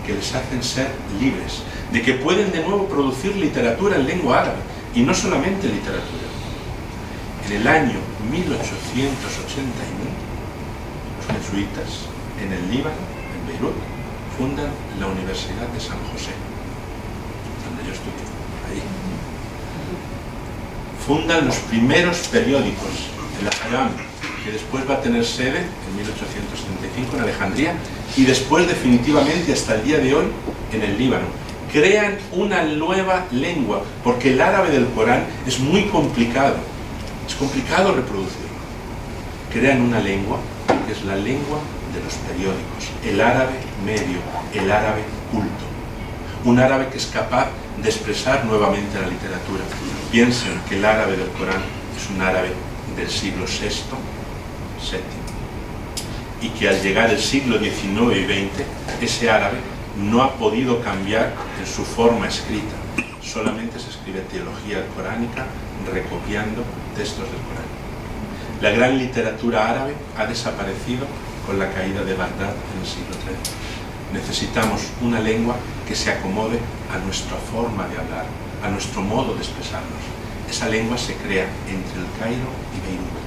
Speaker 4: que les hacen ser libres, de que pueden de nuevo producir literatura en lengua árabe, y no solamente literatura. En el año 1881, los jesuitas en el Líbano, en Beirut, fundan la Universidad de San José, donde yo estudié, ahí. Fundan los primeros periódicos, el Ahram, que después va a tener sede en 1875 en Alejandría y después definitivamente hasta el día de hoy en el Líbano. Crean una nueva lengua, porque el árabe del Corán es muy complicado, es complicado reproducirlo. Crean una lengua que es la lengua de los periódicos, el árabe medio, el árabe culto. Un árabe que es capaz de expresar nuevamente la literatura. Piensen que el árabe del Corán es un árabe del siglo VI, VII, y que al llegar el siglo XIX y XX, ese árabe no ha podido cambiar en su forma escrita. Solamente se escribe teología coránica recopiando textos del Corán. La gran literatura árabe ha desaparecido con la caída de Bagdad en el siglo XIII. Necesitamos una lengua que se acomode a nuestra forma de hablar, a nuestro modo de expresarnos. Esa lengua se crea entre el Cairo y Beirut.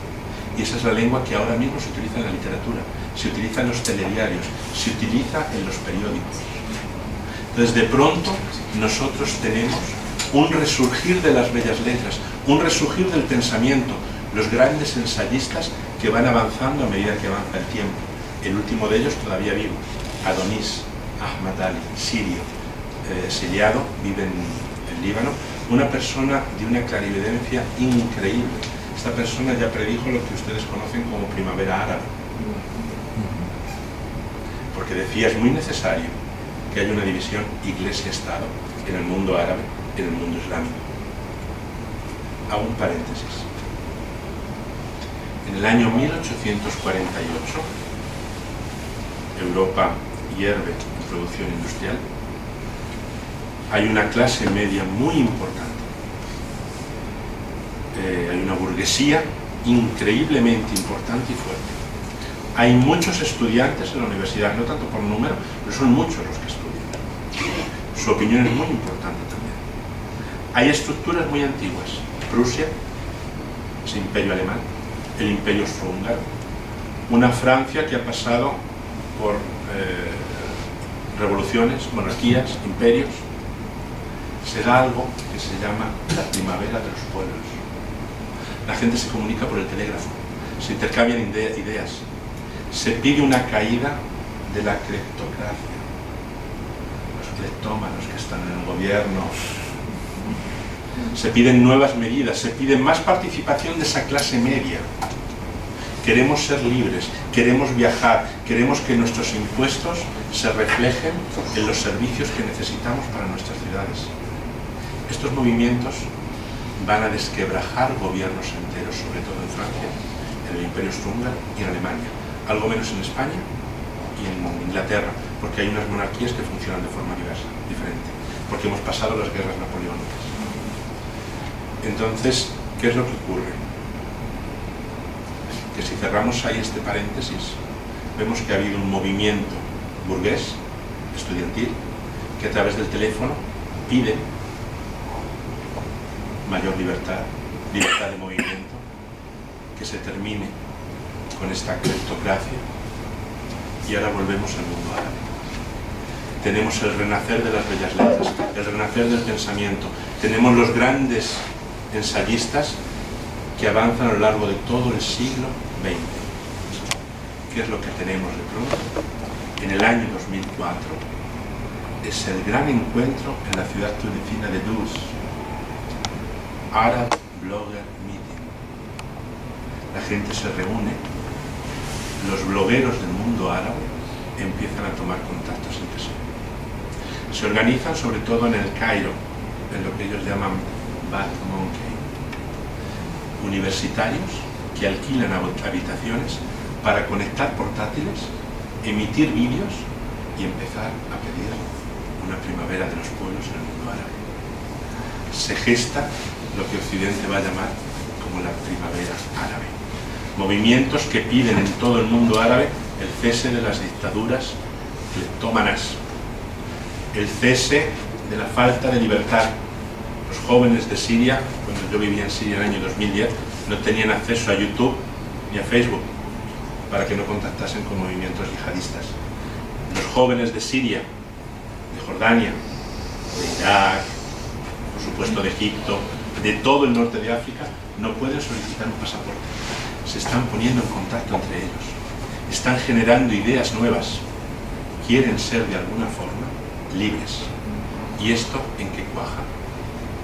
Speaker 4: Y esa es la lengua que ahora mismo se utiliza en la literatura, se utiliza en los telediarios, se utiliza en los periódicos. Entonces, de pronto, nosotros tenemos un resurgir de las bellas letras, un resurgir del pensamiento, los grandes ensayistas que van avanzando a medida que avanza el tiempo. El último de ellos todavía vivo, Adonis Ahmad Ali, sirio, exiliado, vive en Líbano, una persona de una clarividencia increíble. Esta persona ya predijo lo que ustedes conocen como primavera árabe, porque decía es muy necesario que haya una división iglesia-estado en el mundo árabe, en el mundo islámico. Hago un paréntesis. En el año 1848, Europa hierve en producción industrial, hay una clase media muy importante, hay una burguesía increíblemente importante y fuerte. Hay muchos estudiantes en la universidad, no tanto por número, pero son muchos los que estudian. Su opinión es muy importante también. Hay estructuras muy antiguas. Prusia, ese imperio alemán, el imperio austrohúngaro, una Francia que ha pasado por revoluciones, monarquías, imperios. Se da algo que se llama la primavera de los pueblos. La gente se comunica por el telégrafo, se intercambian ideas, se pide una caída de la cleptocracia. Los cleptómanos que están en el gobierno. Se piden nuevas medidas, se pide más participación de esa clase media. Queremos ser libres, queremos viajar, queremos que nuestros impuestos se reflejen en los servicios que necesitamos para nuestras ciudades. Estos movimientos van a desquebrajar gobiernos enteros, sobre todo en Francia, en el Imperio Austrohúngaro y en Alemania. Algo menos en España y en Inglaterra, porque hay unas monarquías que funcionan de forma diversa, diferente, porque hemos pasado las guerras napoleónicas. Entonces, ¿qué es lo que ocurre? Que si cerramos ahí este paréntesis, vemos que ha habido un movimiento burgués, estudiantil, que a través del teléfono pide mayor libertad, libertad de movimiento, que se termine con esta cleptocracia. Y ahora volvemos al mundo árabe. Tenemos el renacer de las bellas letras, el renacer del pensamiento, tenemos los grandes ensayistas que avanzan a lo largo de todo el siglo XX. ¿Qué es lo que tenemos de pronto? En el año 2004 es el gran encuentro en la ciudad tunecina de Dus, Arab Blogger Meeting. La gente se reúne, los blogueros del mundo árabe empiezan a tomar contactos entre sí. Se organizan sobre todo en el Cairo, en lo que ellos llaman Bat Monkey, universitarios que alquilan habitaciones para conectar portátiles, emitir vídeos y empezar a pedir una primavera de los pueblos en el mundo árabe. Se gesta lo que Occidente va a llamar como la primavera árabe. Movimientos que piden en todo el mundo árabe el cese de las dictaduras cleptómanas, el cese de la falta de libertad. Los jóvenes de Siria, cuando yo vivía en Siria en el año 2010, no tenían acceso a YouTube ni a Facebook para que no contactasen con movimientos yihadistas. Los jóvenes de Siria, de Jordania, de Irak, por supuesto de Egipto, de todo el norte de África, no pueden solicitar un pasaporte. Se están poniendo en contacto entre ellos, están generando ideas nuevas, quieren ser de alguna forma libres. ¿Y esto en qué cuaja?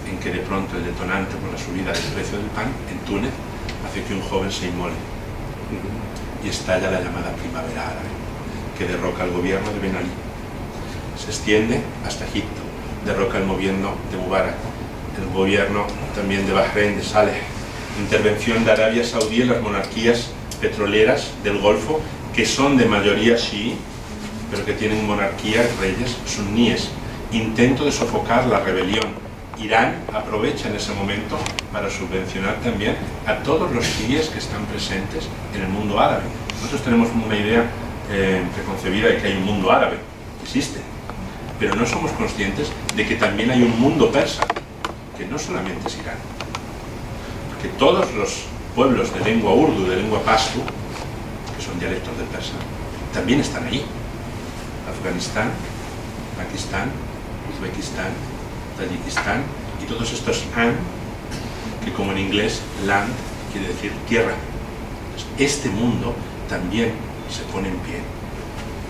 Speaker 4: En que de pronto el detonante por la subida del precio del pan en Túnez hace que un joven se inmole y estalla la llamada primavera árabe, que derroca al gobierno de Ben Ali. Se extiende hasta Egipto, derroca el gobierno de Mubarak, el gobierno también de Bahrein, de Saleh, intervención de Arabia Saudí en las monarquías petroleras del Golfo, que son de mayoría chií, pero que tienen monarquías, reyes suníes, intento de sofocar la rebelión. Irán aprovecha en ese momento para subvencionar también a todos los chiíes que están presentes en el mundo árabe. Nosotros tenemos una idea preconcebida de que hay un mundo árabe, existe, pero no somos conscientes de que también hay un mundo persa, que no solamente es Irán, porque todos los pueblos de lengua urdu, de lengua pashto, que son dialectos del persa, también están ahí. Afganistán, Pakistán, Uzbekistán, Tayikistán y todos estos que como en inglés land
Speaker 6: quiere decir tierra. Este mundo también se pone en pie,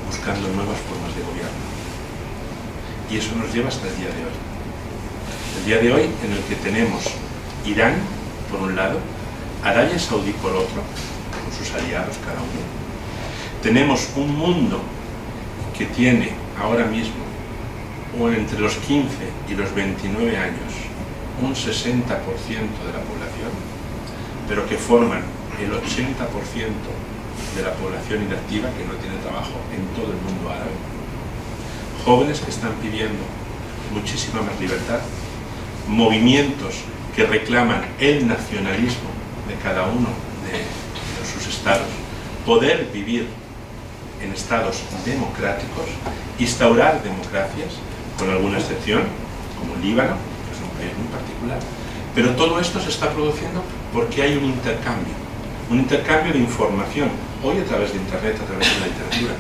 Speaker 6: buscando nuevas formas de gobierno. Y eso nos lleva hasta el día de hoy. El día de hoy en el que tenemos Irán, por un lado, Arabia Saudí por otro, con sus aliados cada uno. Tenemos un mundo que tiene ahora mismo, o entre los 15 y los 29 años, un 60% de la población, pero que forman el 80% de la población inactiva que no tiene trabajo en todo el mundo árabe. Jóvenes que están pidiendo muchísima más libertad, movimientos que reclaman el nacionalismo de cada uno de sus estados, poder vivir en estados democráticos, instaurar democracias, con alguna excepción, como Líbano, que es un país muy particular. Pero todo esto se está produciendo porque hay un intercambio de información, hoy a través de Internet, a través de la literatura.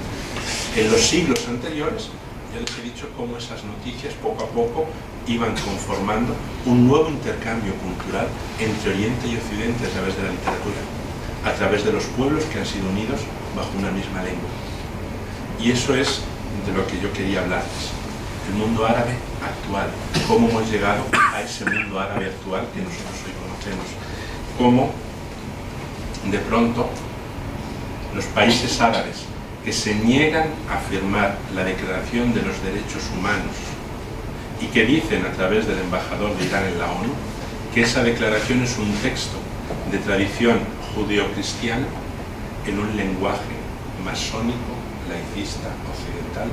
Speaker 6: En los siglos anteriores, ya les he dicho cómo esas noticias poco a poco iban conformando un nuevo intercambio cultural entre Oriente y Occidente a través de la literatura, a través de los pueblos que han sido unidos bajo una misma lengua. Y eso es de lo que yo quería hablarles. El mundo árabe actual, cómo hemos llegado a ese mundo árabe actual que nosotros hoy conocemos, cómo de pronto los países árabes que se niegan a firmar la Declaración de los Derechos Humanos y que dicen a través del embajador de Irán en la ONU que esa declaración es un texto de tradición judeo-cristiana en un lenguaje masónico, laicista, occidental,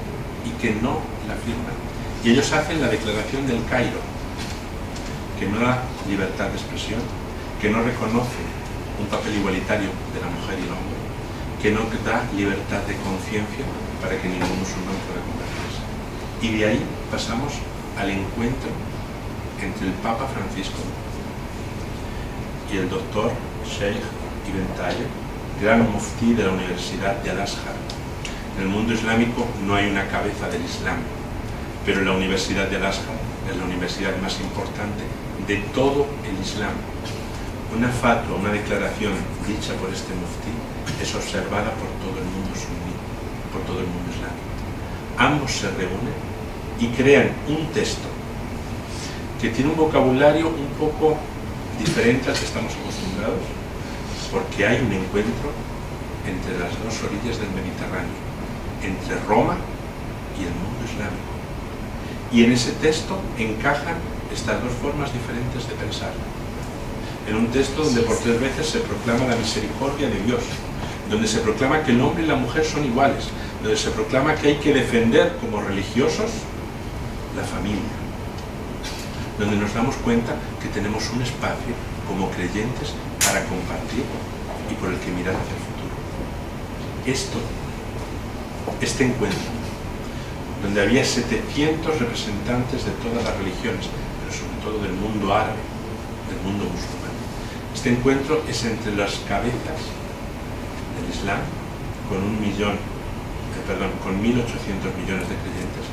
Speaker 6: y que no la firman. Y ellos hacen la Declaración del Cairo, que no da libertad de expresión, que no reconoce un papel igualitario de la mujer y el hombre, que no da libertad de conciencia para que ningún musulmán pueda convertirse. Y de ahí pasamos al encuentro entre el Papa Francisco y el doctor Sheikh Ibn Tayeb, gran muftí de la Universidad de Al-Azhar. En el mundo islámico no hay una cabeza del Islam, pero la Universidad de Al-Azhar es la universidad más importante de todo el Islam. Una fatwa, una declaración dicha por este muftí, es observada por todo el mundo suní, por todo el mundo islámico. Ambos se reúnen y crean un texto que tiene un vocabulario un poco diferente al que estamos acostumbrados, porque hay un encuentro entre las dos orillas del Mediterráneo, entre Roma y el mundo islámico. Y en ese texto encajan estas dos formas diferentes de pensar. En un texto donde por 3 veces se proclama la misericordia de Dios, donde se proclama que el hombre y la mujer son iguales, donde se proclama que hay que defender como religiosos la familia, donde nos damos cuenta que tenemos un espacio como creyentes para compartir y por el que mirar hacia el futuro. Este encuentro, donde había 700 representantes de todas las religiones, pero sobre todo del mundo árabe, del mundo musulmán. Este encuentro es entre las cabezas del Islam, con 1.800.000.000 de creyentes,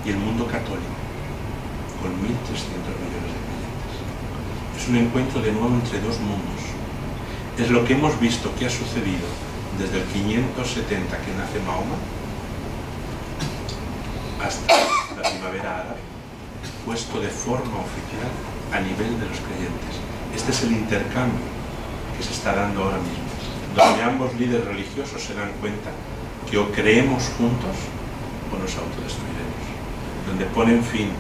Speaker 6: y el mundo católico, con 1.300.000.000 de creyentes. Es un encuentro de nuevo entre dos mundos. Es lo que hemos visto que ha sucedido desde el 570 que nace Mahoma hasta la primavera árabe, puesto de forma oficial a nivel de los creyentes. Este es el intercambio que se está dando ahora mismo, donde ambos líderes religiosos se dan cuenta que o creemos juntos o nos autodestruiremos, donde ponen fin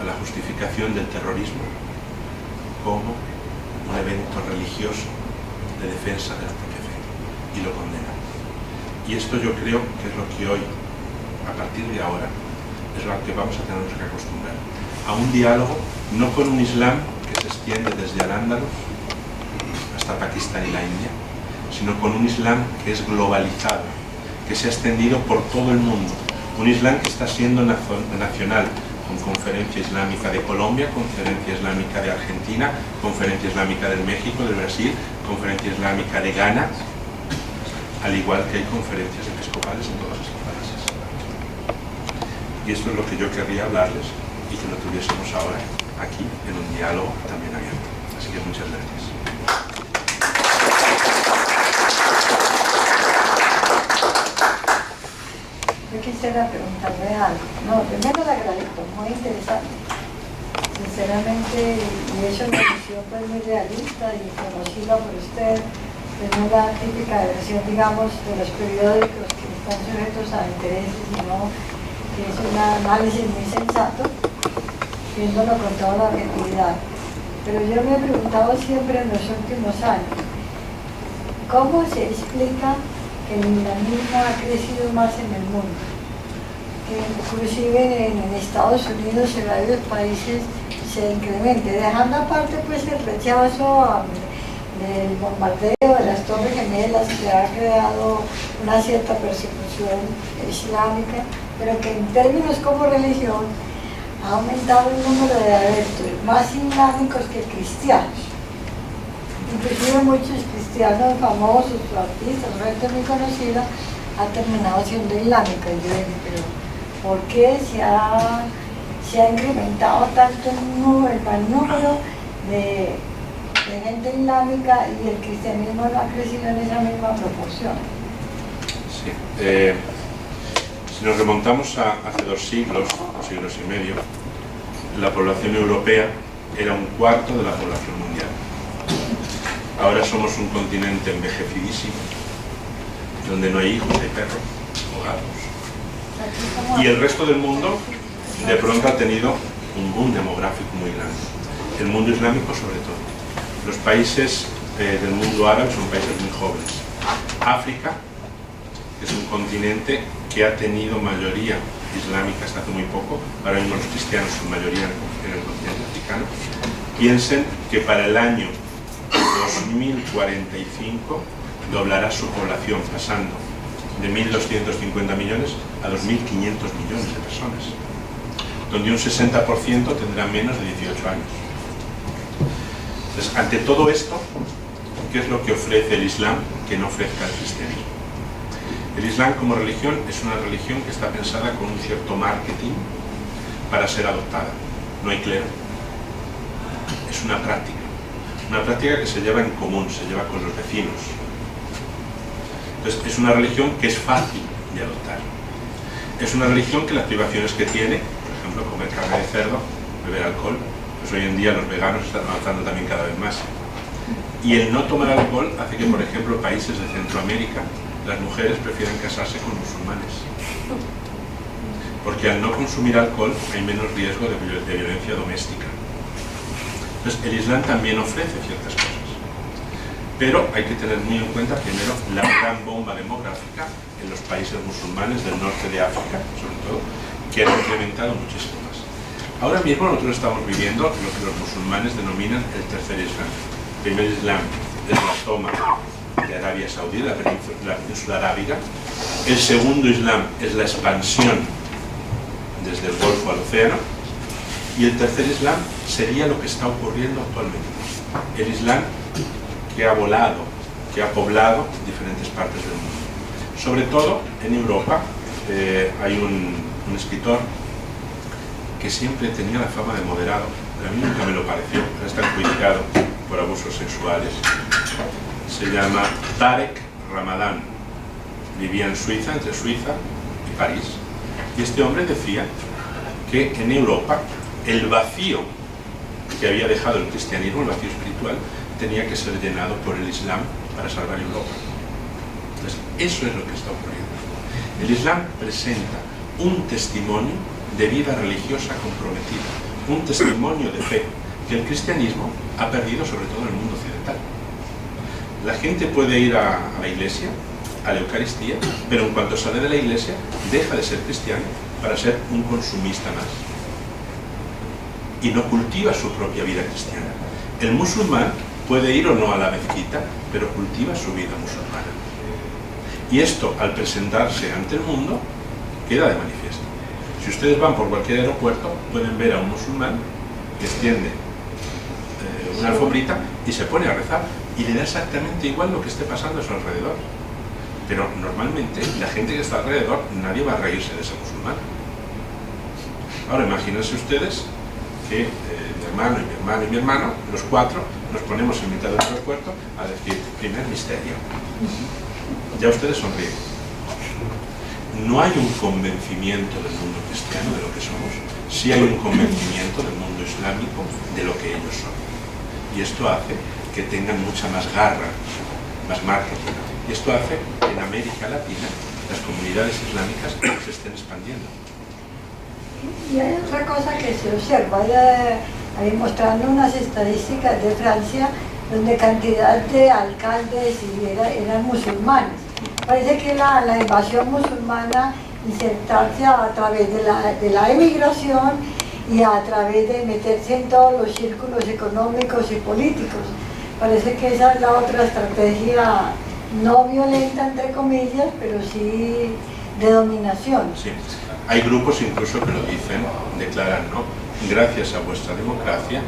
Speaker 6: a la justificación del terrorismo como un evento religioso de defensa de la propia fe, y lo condenan. Y esto yo creo que es lo que hoy, a partir de ahora, es lo que vamos a tener que acostumbrar a un diálogo, no con un Islam que se extiende desde Al-Ándalus hasta Pakistán y la India, sino con un Islam que es globalizado, que se ha extendido por todo el mundo, un Islam que está siendo nacional, con Conferencia Islámica de Colombia, Conferencia Islámica de Argentina, Conferencia Islámica del México, del Brasil, Conferencia Islámica de Ghana, al igual que hay conferencias episcopales en todos estos países. Y esto es lo que yo querría hablarles y que lo tuviésemos ahora aquí en un diálogo también abierto. Así que muchas gracias.
Speaker 7: quisiera preguntarle algo. No, primero le agradezco, muy interesante. Sinceramente, y eso me pareció pues muy realista y conocida por usted, que no es la típica versión, digamos, de los periódicos que están sujetos a intereses, sino que es un análisis muy sensato, viéndolo con toda la objetividad. Pero yo me he preguntado siempre en los últimos años, ¿cómo se explica que el islamismo ha crecido más en el mundo? Que inclusive en Estados Unidos y en varios países se incremente, dejando aparte pues el rechazo del bombardeo de las Torres Gemelas que ha creado una cierta persecución islámica, pero que en términos como religión ha aumentado el número de adeptos más islámicos que cristianos. Inclusive muchos cristianos famosos, artistas, gente muy conocida, ha terminado siendo islámica. Y yo dije, pero ¿por qué se ha incrementado tanto el número de gente islámica y el cristianismo no ha crecido en esa misma proporción?
Speaker 6: Sí. Si nos remontamos a hace 2 siglos y medio, la población europea era 1/4 de la población mundial. Ahora somos un continente envejecidísimo, donde no hay hijos, hay perros o gatos. Y el resto del mundo de pronto ha tenido un boom demográfico muy grande. El mundo islámico sobre todo. Los países del mundo árabe son países muy jóvenes. África, que es un continente que ha tenido mayoría islámica hasta hace muy poco, ahora mismo los cristianos son mayoría en el continente africano. Piensen que para el año 2045 doblará su población, pasando de 1.250 millones a 2.500 millones de personas, donde un 60% tendrá menos de 18 años. Entonces, ante todo esto, ¿qué es lo que ofrece el Islam que no ofrezca el cristianismo? El Islam como religión es una religión que está pensada con un cierto marketing para ser adoptada. No hay clero. Es una práctica que se lleva en común, se lleva con los vecinos. Entonces, es una religión que es fácil de adoptar. Es una religión que las privaciones que tiene, por ejemplo, comer carne de cerdo, beber alcohol, pues hoy en día los veganos están avanzando también cada vez más. Y el no tomar alcohol hace que, por ejemplo, países de Centroamérica, las mujeres prefieren casarse con musulmanes. Porque al no consumir alcohol hay menos riesgo de violencia doméstica. Entonces, el Islam también ofrece ciertas cosas. Pero hay que tener muy en cuenta, primero, la gran bomba demográfica en los países musulmanes del norte de África, sobre todo, que han incrementado muchísimo más. Ahora mismo nosotros estamos viviendo lo que los musulmanes denominan el tercer Islam. El primer Islam es la toma de Arabia Saudí, la península arábiga. El segundo Islam es la expansión desde el Golfo al océano. Y el tercer Islam sería lo que está ocurriendo actualmente. El Islam que ha volado, que ha poblado diferentes partes del mundo. Sobre todo en Europa hay un escritor que siempre tenía la fama de moderado, pero a mí nunca me lo pareció. Ahora está enjuiciado por abusos sexuales. Se llama Tarek Ramadan. Vivía en Suiza, entre Suiza y París. Y este hombre decía que en Europa el vacío que había dejado el cristianismo, el vacío espiritual, tenía que ser llenado por el Islam para salvar Europa. Entonces, eso es lo que está ocurriendo. El Islam presenta un testimonio de vida religiosa comprometida, un testimonio de fe que el cristianismo ha perdido, sobre todo en el mundo occidental. La gente puede ir a la iglesia, a la Eucaristía, pero en cuanto sale de la iglesia, deja de ser cristiano para ser un consumista más. Y no cultiva su propia vida cristiana. El musulmán puede ir o no a la mezquita, pero cultiva su vida musulmana. Y esto, al presentarse ante el mundo, queda de manifiesto. Si ustedes van por cualquier aeropuerto, pueden ver a un musulmán que extiende una alfombrita y se pone a rezar. Y le da exactamente igual lo que esté pasando a su alrededor. Pero normalmente la gente que está alrededor, nadie va a reírse de ese musulmán. Ahora imagínense ustedes que mi hermano y mi hermano y mi hermano, los 4, nos ponemos en mitad del aeropuerto a decir primer misterio. Ya ustedes sonríen. no hay un convencimiento del mundo cristiano de lo que somos, sí hay un convencimiento del mundo islámico de lo que ellos son. Y esto hace que tengan mucha más garra, más marketing. Y esto hace que en América Latina las comunidades islámicas se estén expandiendo.
Speaker 7: Y hay otra cosa que se observa, ahí mostrando unas estadísticas de Francia, donde cantidad de alcaldes eran musulmanes. Parece que la invasión musulmana, insertarse a través de la emigración y a través de meterse en todos los círculos económicos y políticos. Parece que esa es la otra estrategia no violenta, entre comillas, pero sí de dominación.
Speaker 6: Sí. Hay grupos incluso que lo dicen, declaran, ¿no? Gracias a vuestra democracia,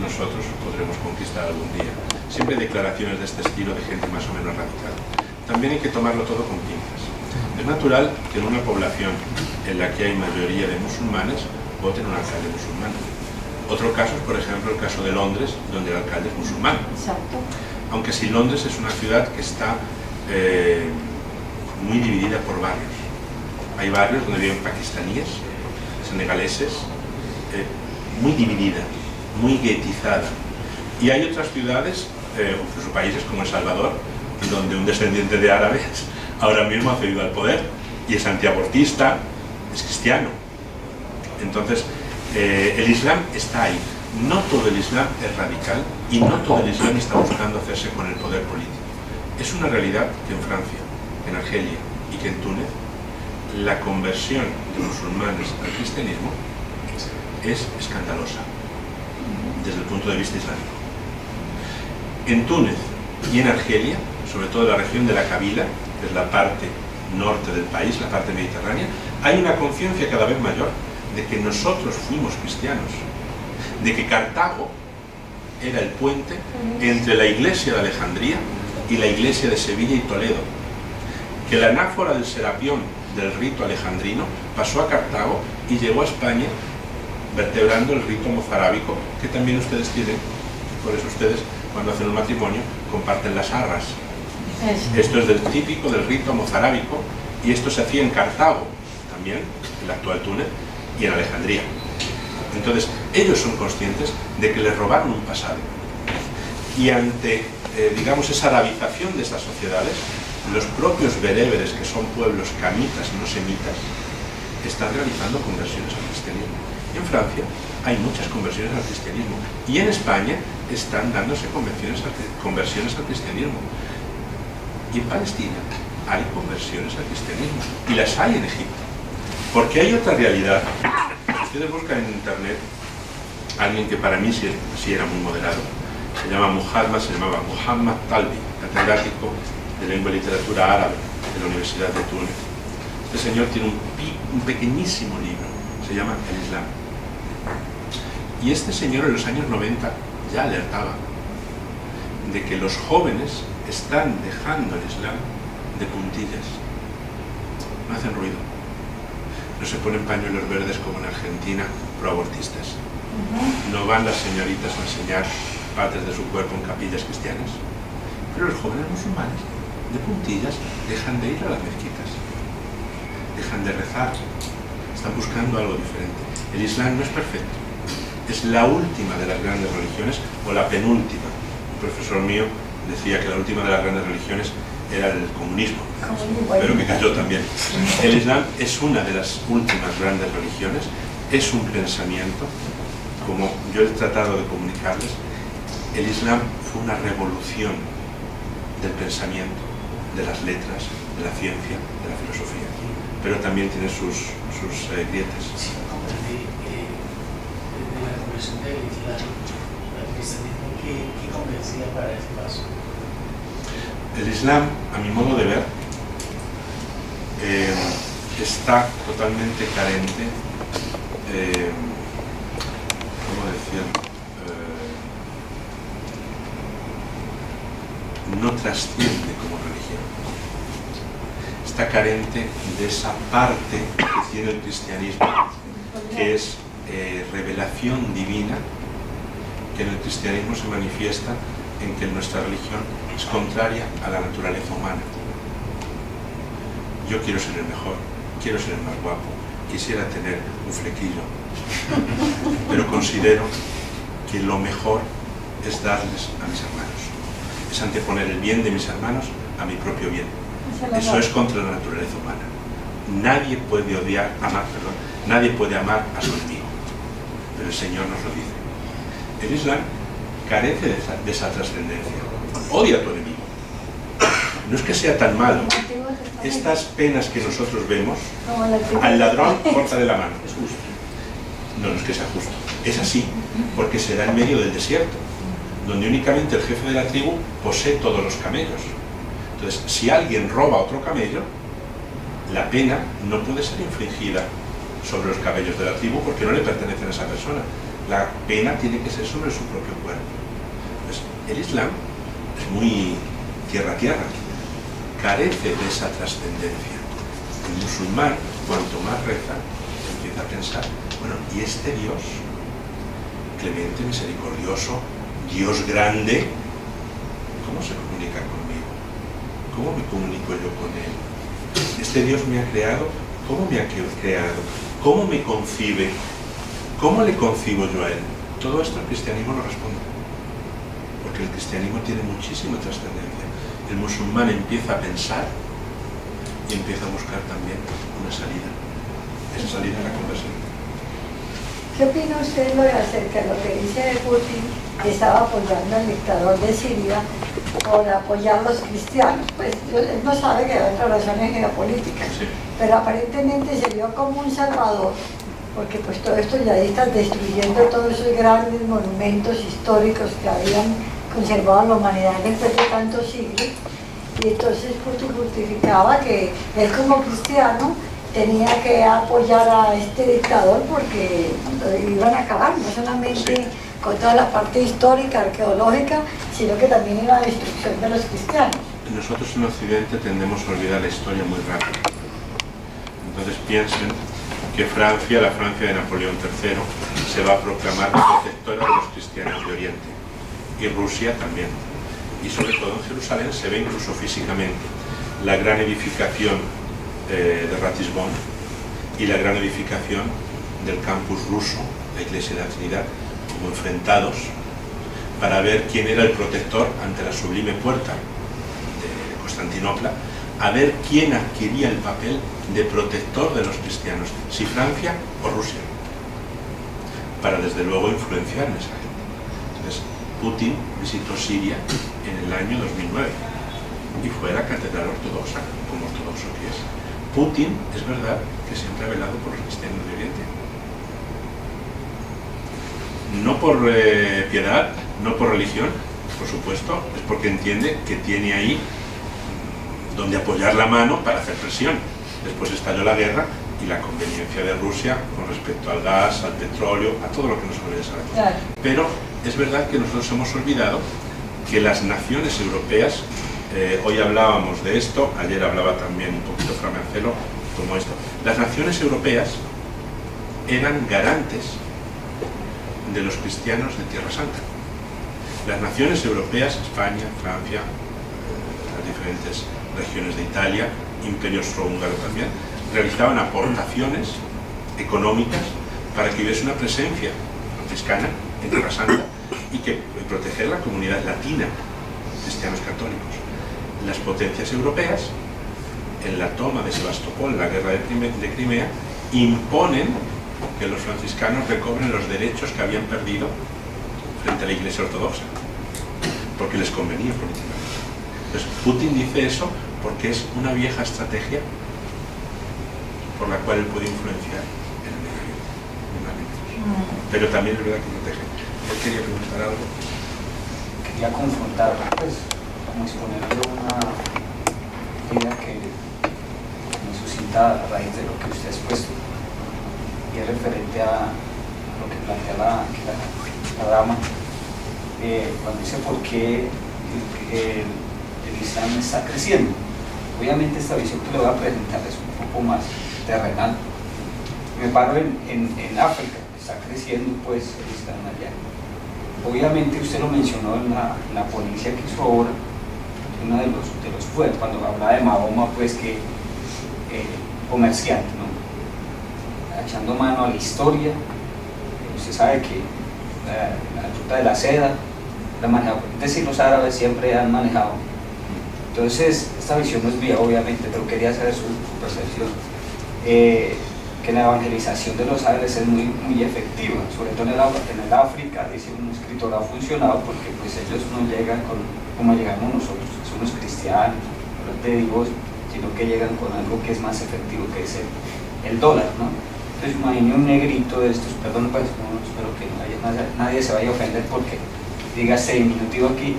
Speaker 6: nosotros podremos conquistar algún día. Siempre hay declaraciones de este estilo de gente más o menos radical. También hay que tomarlo todo con pinzas. Es natural que en una población en la que hay mayoría de musulmanes, voten un alcalde musulmán. Otro caso es, por ejemplo, el caso de Londres, donde el alcalde es musulmán.
Speaker 7: Exacto.
Speaker 6: Aunque sí, Londres es una ciudad que está muy dividida por barrios. Hay barrios donde viven pakistaníes, senegaleses, muy dividida, muy guetizada. Y hay otras ciudades, incluso países como El Salvador, donde un descendiente de árabes ahora mismo ha cedido al poder y es antiabortista, es cristiano. Entonces, el Islam está ahí. No todo el Islam es radical y no todo el Islam está buscando hacerse con el poder político. Es una realidad que en Francia, en Argelia y que en Túnez, la conversión de musulmanes al cristianismo es escandalosa desde el punto de vista islámico. En Túnez y en Argelia, sobre todo en la región de la Kabila, que es la parte norte del país, la parte mediterránea, hay una conciencia cada vez mayor de que nosotros fuimos cristianos, de que Cartago era el puente entre la iglesia de Alejandría y la iglesia de Sevilla y Toledo, que la anáfora del Serapión del rito alejandrino pasó a Cartago y llegó a España vertebrando el rito mozárabico, que también ustedes tienen. Por eso ustedes, cuando hacen un matrimonio, comparten las arras. Esto es del típico del rito mozárabico, y esto se hacía en Cartago también, el actual Túnez, y en Alejandría. Entonces, ellos son conscientes de que les robaron un pasado. Y ante, digamos, esa arabización de estas sociedades, los propios bereberes, que son pueblos camitas, no semitas, están realizando conversiones al cristianismo. Y en Francia hay muchas conversiones al cristianismo. Y en España están dándose conversiones al cristianismo. Y en Palestina hay conversiones al cristianismo. Y las hay en Egipto. Porque hay otra realidad. Ustedes buscan en internet a alguien que para mí sí era muy moderado. Se llamaba Muhammad Talbi, catedrático de lengua y literatura árabe de la Universidad de Túnez. Este señor tiene un pequeñísimo libro, se llama El Islam. Y este señor en los años 90 ya alertaba de que los jóvenes están dejando el Islam de puntillas. No hacen ruido. No se ponen pañuelos verdes como en Argentina, proabortistas. No van las señoritas a enseñar partes de su cuerpo en capillas cristianas. Pero los jóvenes musulmanes, de puntillas, dejan de ir a las mezquitas, dejan de rezar, están buscando algo diferente. El Islam no es perfecto, es la última de las grandes religiones, o la penúltima. Un profesor mío decía que la última de las grandes religiones era el comunismo, pero que cayó también. El Islam es una de las últimas grandes religiones, es un pensamiento, como yo he tratado de comunicarles. El Islam fue una revolución del pensamiento, de las letras, de la ciencia, de la filosofía, pero también tiene sus grietas.
Speaker 3: Sí, de la conversión del Islam al cristianismo, ¿qué convencía para ese paso?
Speaker 6: El Islam, a mi modo de ver, está totalmente carente, ¿cómo decirlo? No trasciende como religión. Está carente de esa parte que tiene el cristianismo, que es revelación divina, que en el cristianismo se manifiesta en que nuestra religión es contraria a la naturaleza humana. Yo quiero ser el mejor, quiero ser el más guapo, quisiera tener un flequillo, pero considero que lo mejor es darles a mis hermanos, es anteponer el bien de mis hermanos a mi propio bien. Eso es contra la naturaleza humana. Nadie puede nadie puede amar a su enemigo, pero el Señor nos lo dice. El Islam carece de esa trascendencia. Odia a tu enemigo. No es que sea tan malo. Estas penas que nosotros vemos, al ladrón córtale la mano. Es justo. No, no es que sea justo. Es así, porque se da en medio del desierto, donde únicamente el jefe de la tribu posee todos los camellos. Entonces, si alguien roba otro camello, la pena no puede ser infligida sobre los camellos de la tribu porque no le pertenecen a esa persona. La pena tiene que ser sobre su propio cuerpo. Entonces, el Islam es muy tierra-tierra, carece de esa trascendencia. El musulmán, cuanto más reza, empieza a pensar, bueno, ¿y este Dios, clemente, misericordioso, Dios grande, cómo se comunica conmigo? ¿Cómo me comunico yo con Él? Este Dios me ha creado, ¿cómo me ha creado? ¿Cómo me concibe? ¿Cómo le concibo yo a Él? Todo esto el cristianismo lo responde, porque el cristianismo tiene muchísima trascendencia. El musulmán empieza a pensar y empieza a buscar también una salida. Esa salida es la conversión.
Speaker 7: ¿Qué opina usted acerca de lo que dice Putin, que estaba apoyando al dictador de Siria por apoyar a los cristianos? Pues él no sabe que hay otras razones geopolíticas, sí, pero aparentemente se vio como un salvador, porque pues todos estos yihadistas destruyendo todos esos grandes monumentos históricos que habían conservado a la humanidad después de tantos siglos, y entonces Putin justificaba que él como cristiano tenía que apoyar a este dictador porque iban a acabar, no solamente con toda la parte histórica, arqueológica, sino que también en la destrucción de los cristianos.
Speaker 6: Nosotros en Occidente tendemos a olvidar la historia muy rápido. Entonces piensen que Francia, la Francia de Napoleón III, se va a proclamar protectora de los cristianos de Oriente, y Rusia también. Y sobre todo en Jerusalén se ve incluso físicamente la gran edificación de Ratisbon y la gran edificación del campus ruso, la Iglesia de la Trinidad, como enfrentados para ver quién era el protector ante la sublime puerta de Constantinopla, a ver quién adquiría el papel de protector de los cristianos, si Francia o Rusia, para desde luego influenciar en esa gente. Entonces, Putin visitó Siria en el año 2009 y fue a la catedral ortodoxa, como ortodoxo que es. Putin, es verdad, que siempre ha velado por los cristianos de Oriente. No por piedad, no por religión, por supuesto, es porque entiende que tiene ahí donde apoyar la mano para hacer presión. Después estalló la guerra y la conveniencia de Rusia con respecto al gas, al petróleo, a todo lo que nosotros ya sabemos. Claro. Pero es verdad que nosotros hemos olvidado que las naciones europeas, hoy hablábamos de esto, ayer hablaba también un poquito Fra Marcelo, como esto, las naciones europeas eran garantes de los cristianos de Tierra Santa. Las naciones europeas, España, Francia, las diferentes regiones de Italia, Imperio Austrohúngaro también, realizaban aportaciones económicas para que hubiese una presencia franciscana en Tierra Santa y que proteger la comunidad latina, cristianos católicos. Las potencias europeas, en la toma de Sebastopol, en la guerra de Crimea, imponen que los franciscanos recobren los derechos que habían perdido frente a la Iglesia Ortodoxa, porque les convenía políticamente. Entonces, Putin dice eso porque es una vieja estrategia por la cual él puede influenciar en el Medio. Pero también es verdad que protege. Él quería preguntar algo.
Speaker 8: Quería confrontar, pues, como exponerle una idea que me suscita a raíz de lo que usted ha expuesto, y es referente a lo que plantea la dama, cuando dice por qué el Islam está creciendo. Obviamente esta visión que le voy a presentar es un poco más terrenal. Me paro en África, está creciendo pues el Islam allá. Obviamente usted lo mencionó en la ponencia que hizo ahora, uno de los fue cuando hablaba de Mahoma, pues que comerciante, ¿no? Echando mano a la historia. Usted sabe que la ruta de la seda la manejaba, es decir, los árabes siempre han manejado. Entonces, esta visión no es mía, obviamente, pero quería saber su percepción. Que la evangelización de los árabes es muy efectiva, sobre todo en el África, dice un escritor, ha funcionado porque pues ellos no llegan como llegamos nosotros, que somos cristianos, de Dios, sino que llegan con algo que es más efectivo, que es el dólar, ¿no? Entonces imagine un negrito de estos, perdón, pues no, espero que nadie se vaya a ofender porque diga este diminutivo aquí,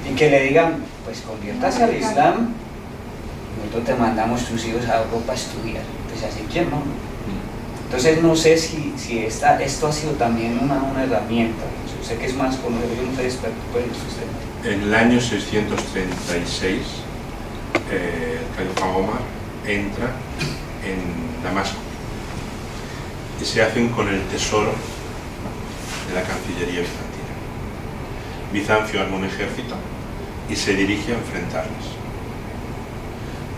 Speaker 8: y que le digan, pues conviértase al Islam, nosotros te mandamos tus hijos a Europa a estudiar. Pues así, ¿quién no? Entonces no sé si esto ha sido también una herramienta. Yo sé que es más conocido, yo no soy experto pues, en su sistema.
Speaker 6: En el año 636, el califa Omar entra en Damasco y se hacen con el tesoro de la Cancillería bizantina. Bizancio arma un ejército y se dirige a enfrentarles.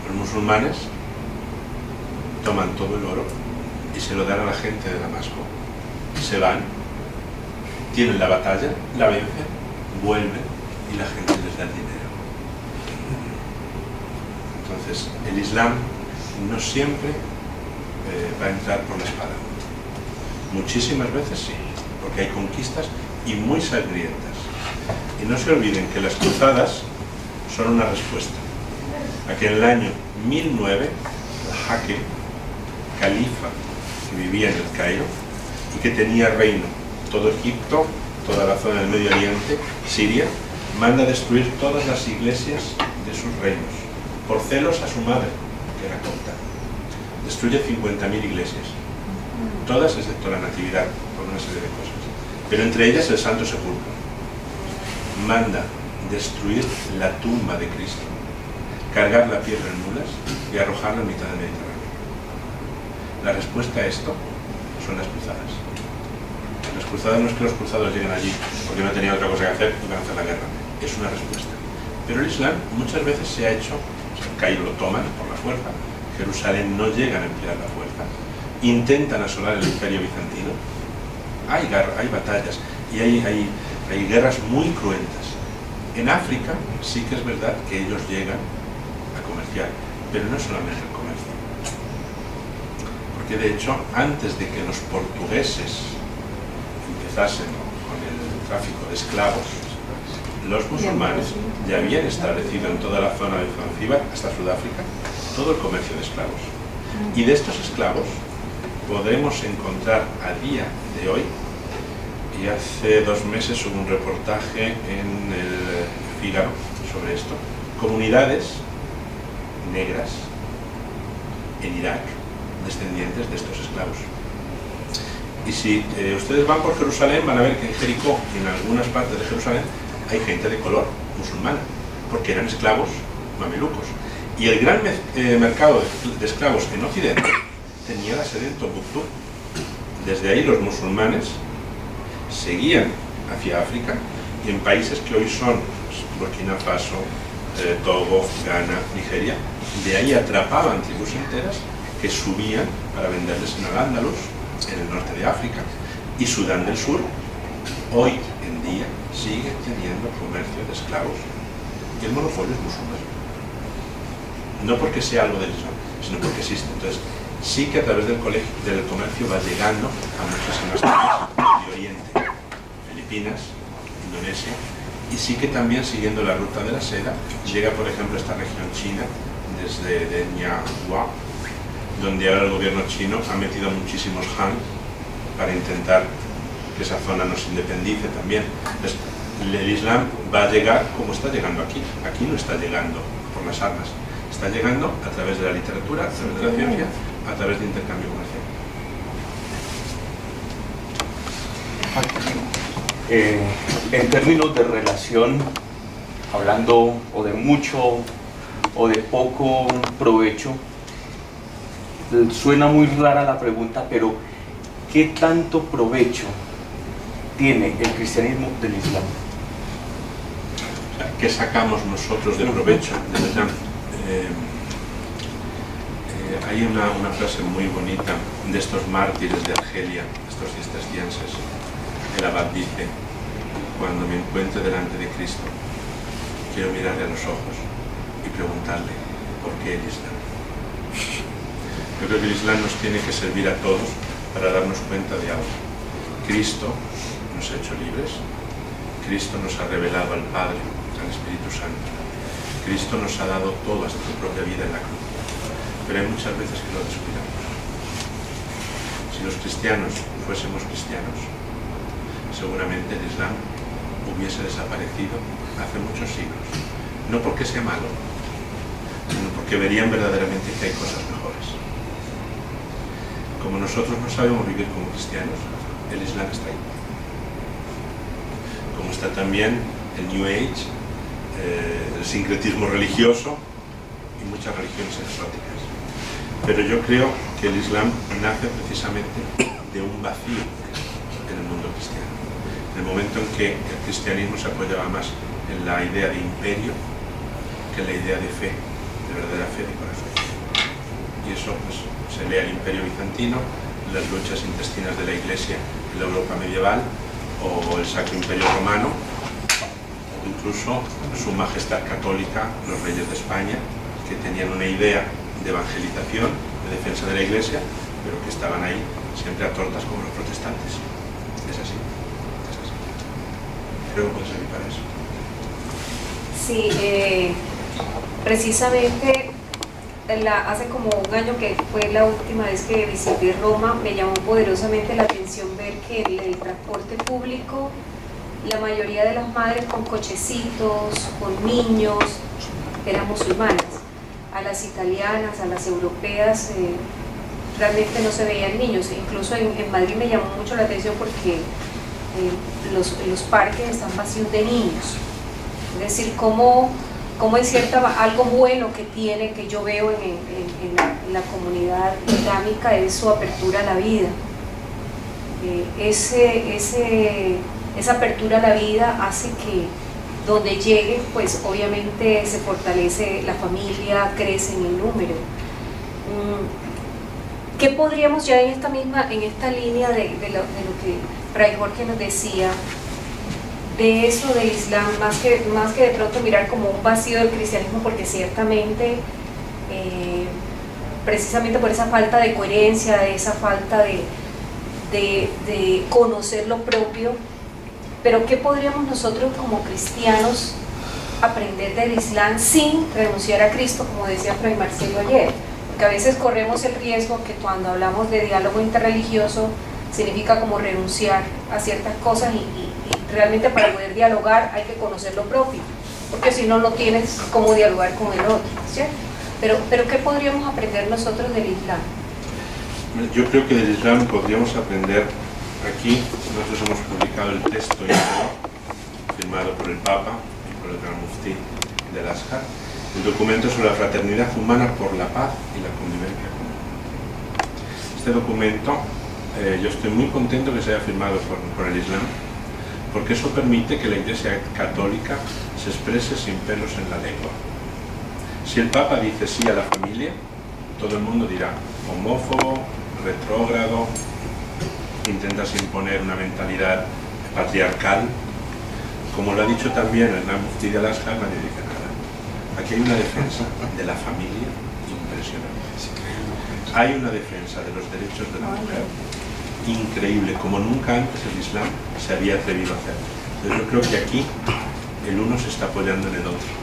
Speaker 6: Los musulmanes toman todo el oro y se lo dan a la gente de Damasco. Se van, tienen la batalla, la vencen, vuelven y la gente les da el dinero. Entonces, el Islam no siempre va a entrar por la espada. Muchísimas veces sí, porque hay conquistas y muy sangrientas. Y no se olviden que las cruzadas son una respuesta a que en el año 1009 al-Hakim, califa que vivía en el Cairo y que tenía reino todo Egipto, toda la zona del Medio Oriente, Siria, manda destruir todas las iglesias de sus reinos por celos a su madre, que era copta. Destruye 50.000 iglesias, todas excepto la Natividad, por una serie de cosas, pero entre ellas el Santo Sepulcro. Manda destruir la tumba de Cristo, cargar la piedra en mulas y arrojarla en mitad del Mediterráneo. La respuesta a esto son las cruzadas. Las cruzadas no es que los cruzados lleguen allí porque no tenían otra cosa que hacer y van a hacer la guerra. Es una respuesta. Pero el Islam muchas veces se ha hecho, el Cairo lo toman por la fuerza, Jerusalén no llegan a emplear la fuerza, intentan asolar el Imperio bizantino, hay batallas y hay guerras muy cruentas. En África sí que es verdad que ellos llegan a comerciar, pero no solamente el comercio. Porque de hecho, antes de que los portugueses empezasen con el tráfico de esclavos, los musulmanes ya habían establecido en toda la zona de Zanzíbar, hasta Sudáfrica, todo el comercio de esclavos. Y de estos esclavos podremos encontrar a día de hoy, y hace 2 meses hubo un reportaje en el Fígaro sobre esto, comunidades negras en Irak, descendientes de estos esclavos. Y si ustedes van por Jerusalén, van a ver que en Jericó y en algunas partes de Jerusalén hay gente de color musulmana, porque eran esclavos mamelucos. Y el gran mercado de esclavos en Occidente tenía la sede en Tombuctú. Desde ahí los musulmanes seguían hacia África y en países que hoy son Burkina Faso, Togo, Ghana, Nigeria, de ahí atrapaban tribus enteras que subían para venderles en Al-Ándalus, en el norte de África, y Sudán del Sur, hoy en día sigue teniendo comercio de esclavos y el monopolio es musulmán. No porque sea algo del Islam, sino porque existe. Entonces, sí que a través del comercio va llegando a muchísimas zonas de Oriente, Filipinas, Indonesia, y sí que también siguiendo la ruta de la seda, llega por ejemplo a esta región china, desde Denyahua, donde ahora el gobierno chino ha metido muchísimos Han para intentar que esa zona no se independice también. Entonces, el Islam va a llegar como está llegando aquí. Aquí no está llegando por las armas, está llegando a través de la literatura, a través de la ciencia, a través de intercambio comercial.
Speaker 9: En términos de relación, hablando o de mucho o de poco provecho, suena muy rara la pregunta, pero ¿qué tanto provecho tiene el cristianismo del Islam?
Speaker 6: ¿Qué sacamos nosotros de provecho del Islam? Hay una frase muy bonita de estos mártires de Argelia, estos cistercienses. El abad dice: cuando me encuentre delante de Cristo, quiero mirarle a los ojos y preguntarle por qué el Islam. Yo creo que el Islam nos tiene que servir a todos para darnos cuenta de algo. Cristo nos ha hecho libres, Cristo nos ha revelado al Padre, al Espíritu Santo, Cristo nos ha dado todo, hasta su propia vida en la cruz, pero hay muchas veces que lo descuidamos. Si los cristianos fuésemos cristianos, seguramente el Islam hubiese desaparecido hace muchos siglos, no porque sea malo, sino porque verían verdaderamente que hay cosas mejores. Como nosotros no sabemos vivir como cristianos, el Islam está ahí. Como está también el New Age, el sincretismo religioso y muchas religiones exóticas. Pero yo creo que el Islam nace precisamente de un vacío en el mundo cristiano. En el momento en que el cristianismo se apoyaba más en la idea de imperio que en la idea de fe, de verdadera fe de corazón. Y eso pues se lee al Imperio Bizantino, las luchas intestinas de la Iglesia en la Europa medieval, o el Sacro Imperio Romano, o incluso Su Majestad Católica, los reyes de España, que tenían una idea de evangelización, de defensa de la Iglesia, pero que estaban ahí siempre a tortas como los protestantes. Es así, es así. Creo que puede servir para eso.
Speaker 1: Sí, precisamente hace como un año, que fue la última vez que visité Roma, me llamó poderosamente la atención ver que el transporte público, la mayoría de las madres con cochecitos, con niños, eran musulmanas. A las italianas, a las europeas, realmente no se veían niños. Incluso en Madrid me llamó mucho la atención porque los parques están vacíos de niños. Es decir, cómo es cierta algo bueno que tiene, que yo veo en la comunidad islámica, es su apertura a la vida. Esa apertura a la vida hace que donde llegue, pues obviamente se fortalece la familia, crece en el número. ¿Qué podríamos ya en esta línea de lo que Fray Jorge nos decía, de eso del Islam, más que de pronto mirar como un vacío del cristianismo, porque ciertamente, precisamente por esa falta de coherencia, de esa falta de conocer lo propio, pero ¿qué podríamos nosotros como cristianos aprender del Islam sin renunciar a Cristo, como decía Fray Marcelo ayer? Porque a veces corremos el riesgo que cuando hablamos de diálogo interreligioso significa como renunciar a ciertas cosas y realmente para poder dialogar hay que conocer lo propio, porque si no, no tienes cómo dialogar con el otro, ¿cierto? Pero ¿qué podríamos aprender nosotros del Islam?
Speaker 6: Yo creo que del Islam podríamos aprender, aquí nosotros hemos publicado el texto íntegro, firmado por el Papa y por el Gran Muftí del Azhar, el documento sobre la fraternidad humana por la paz y la convivencia común. Este documento, yo estoy muy contento que se haya firmado por el Islam, porque eso permite que la Iglesia Católica se exprese sin pelos en la lengua. Si el Papa dice sí a la familia, todo el mundo dirá homófobo, retrógrado, intentas imponer una mentalidad patriarcal. Como lo ha dicho también el Gran Muftí de Al-Azhar, nadie dice nada. Aquí hay una defensa de la familia impresionante. Hay una defensa de los derechos de la mujer increíble, como nunca antes el Islam se había atrevido a hacer. Entonces yo creo que aquí el uno se está apoyando en el otro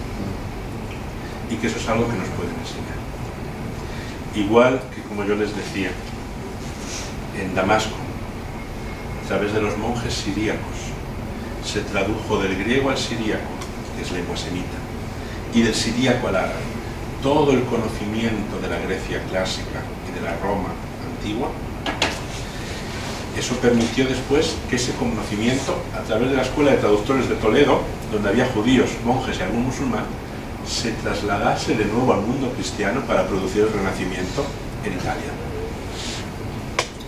Speaker 6: y que eso es algo que nos pueden enseñar. Igual que, como yo les decía, en Damasco, a través de los monjes siríacos, se tradujo del griego al siríaco, que es lengua semita, y del siríaco al árabe, todo el conocimiento de la Grecia clásica y de la Roma antigua. Eso permitió después que ese conocimiento, a través de la Escuela de Traductores de Toledo, donde había judíos, monjes y algún musulmán, se trasladase de nuevo al mundo cristiano para producir el Renacimiento en Italia.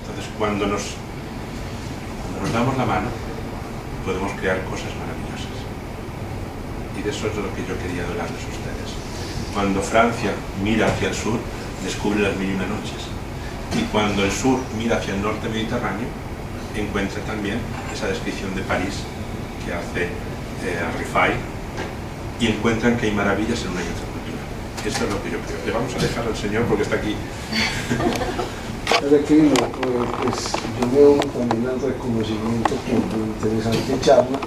Speaker 6: Entonces, cuando nos damos la mano, podemos crear cosas maravillosas. Y de eso es de lo que yo quería hablarles a ustedes. Cuando Francia mira hacia el sur, descubre las 1001 noches. Y cuando el sur mira hacia el norte mediterráneo, encuentra también esa descripción de París que hace Rifai, y encuentran que hay maravillas en una y otra cultura. Esto es lo que yo creo. Le vamos a dejar al señor porque está aquí.
Speaker 2: Pues yo veo también el reconocimiento por la interesante charla,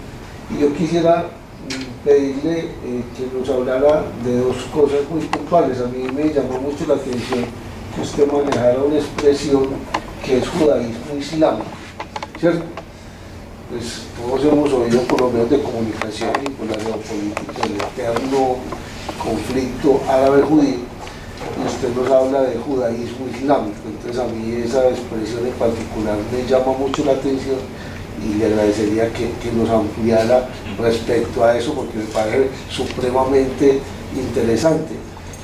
Speaker 2: y yo quisiera pedirle que nos hablara de dos cosas muy puntuales. A mí me llamó mucho la atención que usted manejara una expresión que es judaísmo islámico, ¿cierto? Pues todos hemos oído por los medios de comunicación y por la geopolítica el eterno conflicto árabe-judío, y usted nos habla de judaísmo islámico. Entonces a mí esa expresión en particular me llama mucho la atención, y le agradecería que nos ampliara respecto a eso, porque me parece supremamente interesante.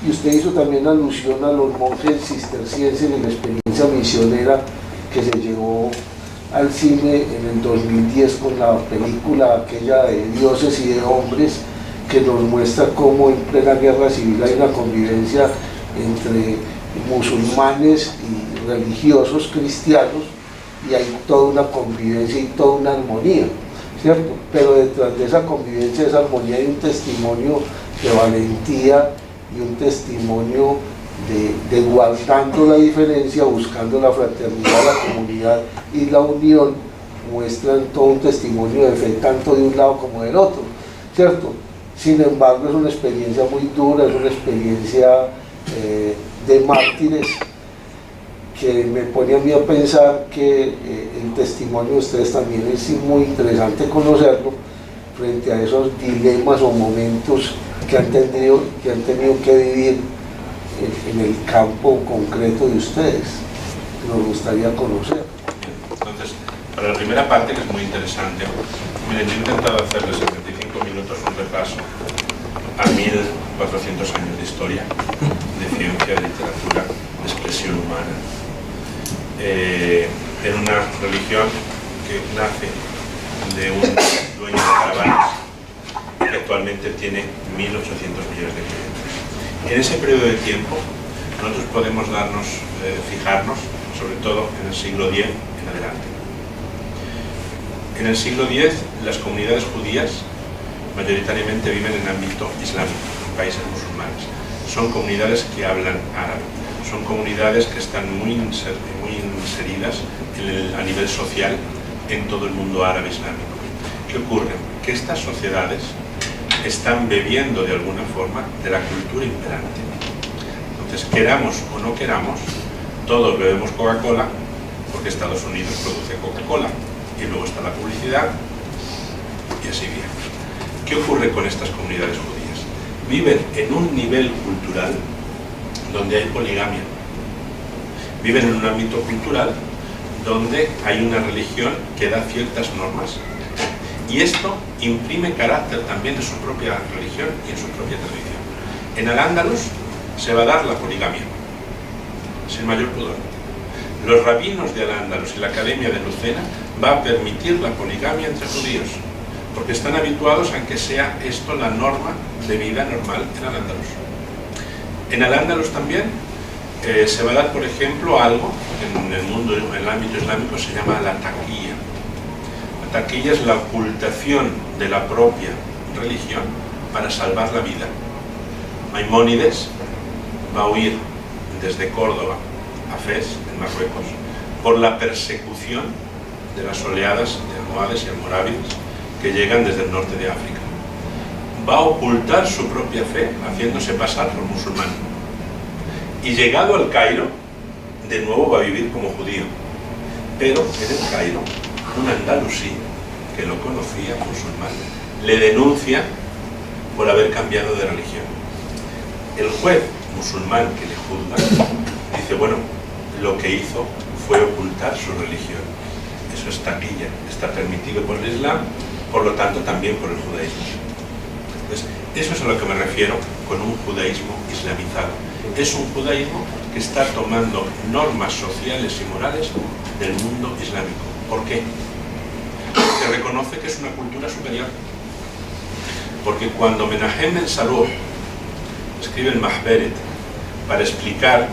Speaker 2: Y usted hizo también alusión a los monjes cistercienses en la experiencia misionera que se llevó al cine en el 2010 con la película aquella de Dioses y de Hombres, que nos muestra cómo en plena guerra civil hay una convivencia entre musulmanes y religiosos cristianos, y hay toda una convivencia y toda una armonía, ¿cierto? Pero detrás de esa convivencia, de esa armonía, hay un testimonio de valentía y un testimonio de guardando la diferencia, buscando la fraternidad, la comunidad y la unión. Muestran todo un testimonio de fe tanto de un lado como del otro, ¿cierto? Sin embargo, es una experiencia muy dura, es una experiencia de mártires, que me pone a mí a pensar que el testimonio de ustedes también es muy interesante conocerlo frente a esos dilemas o momentos que han tenido que vivir en el campo concreto de ustedes. Nos gustaría conocer.
Speaker 6: Entonces, para la primera parte, que es muy interesante, miren, yo he intentado hacerles en 25 minutos un repaso a 1400 años de historia, de ciencia, de literatura, de expresión humana, en una religión que nace de un dueño de caravanas que actualmente tiene 1.800 millones de clientes. En ese periodo de tiempo nosotros podemos fijarnos sobre todo en el siglo X en adelante. En el siglo X las comunidades judías mayoritariamente viven en ámbito islámico, en países musulmanes. Son comunidades que hablan árabe, son comunidades que están muy inseridas a nivel social en todo el mundo árabe islámico. ¿Qué ocurre? Que estas sociedades están bebiendo de alguna forma de la cultura imperante. Entonces, queramos o no queramos, todos bebemos Coca-Cola porque Estados Unidos produce Coca-Cola, y luego está la publicidad y así bien. ¿Qué ocurre con estas comunidades judías? Viven en un nivel cultural donde hay poligamia. Viven en un ámbito cultural donde hay una religión que da ciertas normas. Y esto imprime carácter también en su propia religión y en su propia tradición. En Al-Ándalus se va a dar la poligamia, sin mayor pudor. Los rabinos de Al-Ándalus y la Academia de Lucena va a permitir la poligamia entre judíos, porque están habituados a que sea esto la norma de vida normal en Al-Ándalus. En Al-Ándalus también se va a dar, por ejemplo, algo en el mundo, en el ámbito islámico se llama la taquilla. La taquilla es la ocultación de la propia religión para salvar la vida. Maimónides va a huir desde Córdoba a Fez, en Marruecos, por la persecución de las oleadas de almohades y almorávides que llegan desde el norte de África. Va a ocultar su propia fe haciéndose pasar por musulmán. Y llegado al Cairo, de nuevo va a vivir como judío. Pero en el Cairo, un andalusí que lo conocía musulmán le denuncia por haber cambiado de religión. El juez musulmán que le juzga dice, bueno, lo que hizo fue ocultar su religión. Eso es taquilla, está permitido por el Islam, por lo tanto también por el judaísmo. Entonces, eso es a lo que me refiero con un judaísmo islamizado. Es un judaísmo que está tomando normas sociales y morales del mundo islámico. ¿Por qué? Porque reconoce que es una cultura superior. Porque cuando Menahem Ben Saluh escribe el Mahberet para explicar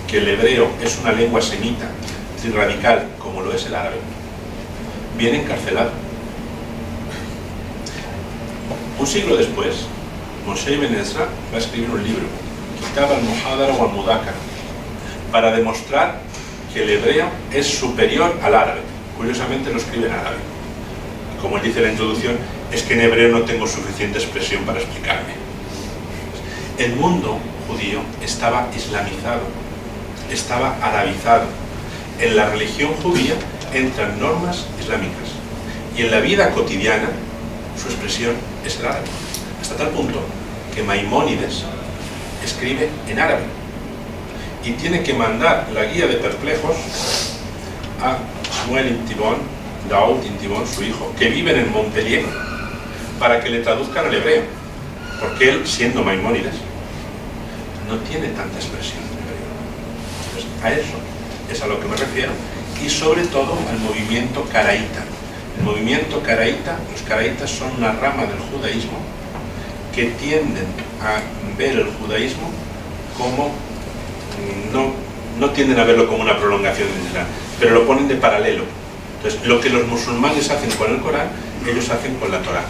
Speaker 6: que el hebreo es una lengua semita, radical, como lo es el árabe, viene encarcelado. Un siglo después, Moshe Ibn Ezra va a escribir un libro, Kitab al-Muhadara o al-Mudakara, para demostrar que el hebreo es superior al árabe. Curiosamente lo escribe en árabe. Como él dice en la introducción, es que en hebreo no tengo suficiente expresión para explicarme. El mundo judío estaba islamizado, estaba arabizado. En la religión judía entran normas islámicas y en la vida cotidiana su expresión es el árabe. Hasta tal punto que Maimónides escribe en árabe y tiene que mandar la guía de perplejos a Shmuel Intibón, Daoud Intibón, su hijo, que viven en Montpellier, para que le traduzcan al hebreo, porque él, siendo Maimónides, no tiene tanta expresión en hebreo. Entonces, a eso es a lo que me refiero, y sobre todo al movimiento caraíta. El movimiento caraíta, los caraítas son una rama del judaísmo que tienden a ver el judaísmo como, no tienden a verlo como una prolongación del Islam, pero lo ponen de paralelo. Entonces, lo que los musulmanes hacen con el Corán, ellos hacen con la Torá.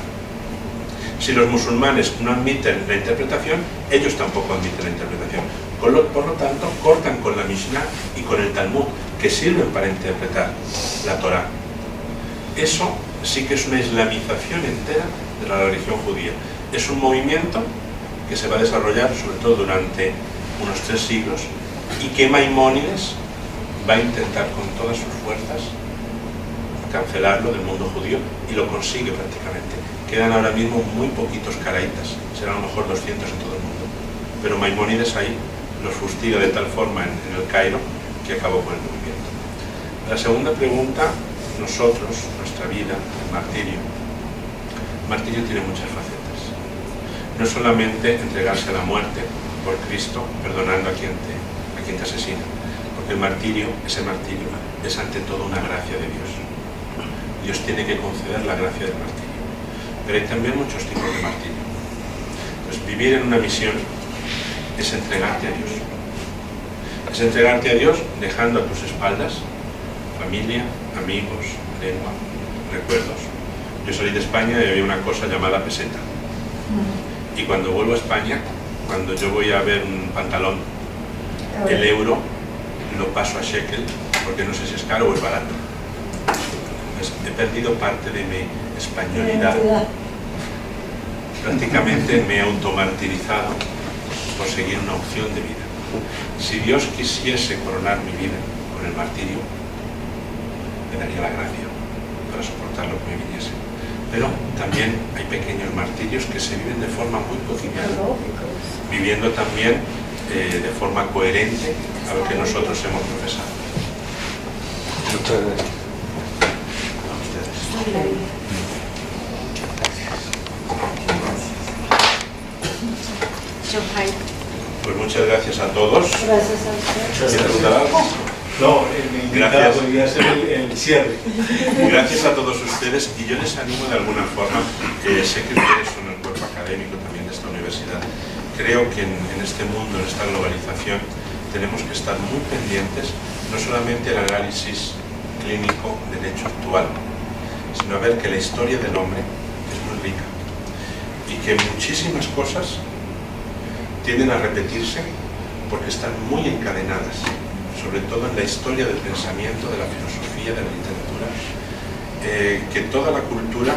Speaker 6: Si los musulmanes no admiten la interpretación, ellos tampoco admiten la interpretación. Por lo tanto, cortan con la Mishnah y con el Talmud, que sirven para interpretar la Torá. Eso sí que es una islamización entera de la religión judía. Es un movimiento que se va a desarrollar sobre todo durante unos 3 siglos y que Maimónides va a intentar con todas sus fuerzas cancelarlo del mundo judío, y lo consigue prácticamente. Quedan ahora mismo muy poquitos caraítas, serán a lo mejor 200 en todo el mundo, pero Maimónides ahí los fustiga de tal forma en el Cairo que acabó con el movimiento. La segunda pregunta, nosotros, nuestra vida, el martirio. El martirio tiene muchas facetas. No es solamente entregarse a la muerte por Cristo, perdonando a quien te asesina, porque el martirio, ese martirio, es ante todo una gracia de Dios. Dios tiene que conceder la gracia del martirio. Pero hay también muchos tipos de martirio. Entonces, vivir en una misión es entregarte a Dios. Es entregarte a Dios dejando a tus espaldas familia, amigos, lengua, recuerdos. Yo salí de España y había una cosa llamada peseta. Y cuando vuelvo a España, cuando yo voy a ver un pantalón, el euro lo paso a shekel, porque no sé si es caro o es barato. Entonces, he perdido parte de mi españolidad. Prácticamente me he automartirizado por seguir una opción de vida. Si Dios quisiese coronar mi vida con el martirio, me daría la gracia para soportar lo que me viniese. Pero también hay pequeños martirios que se viven de forma muy cotidiana, viviendo también de forma coherente a lo que nosotros hemos profesado.
Speaker 2: Muchas gracias.
Speaker 6: A ustedes. Pues muchas gracias a todos.
Speaker 7: Gracias a usted.
Speaker 6: ¿Quieres preguntar algo?
Speaker 5: No, el invitado podría ser el cierre.
Speaker 6: Gracias a todos ustedes, y yo les animo de alguna forma, sé que ustedes son el cuerpo académico también de esta universidad. Creo que en este mundo, en esta globalización, tenemos que estar muy pendientes no solamente al análisis clínico del hecho actual, sino a ver que la historia del hombre es muy rica y que muchísimas cosas tienden a repetirse porque están muy encadenadas, sobre todo en la historia del pensamiento, de la filosofía, de la literatura, que toda la cultura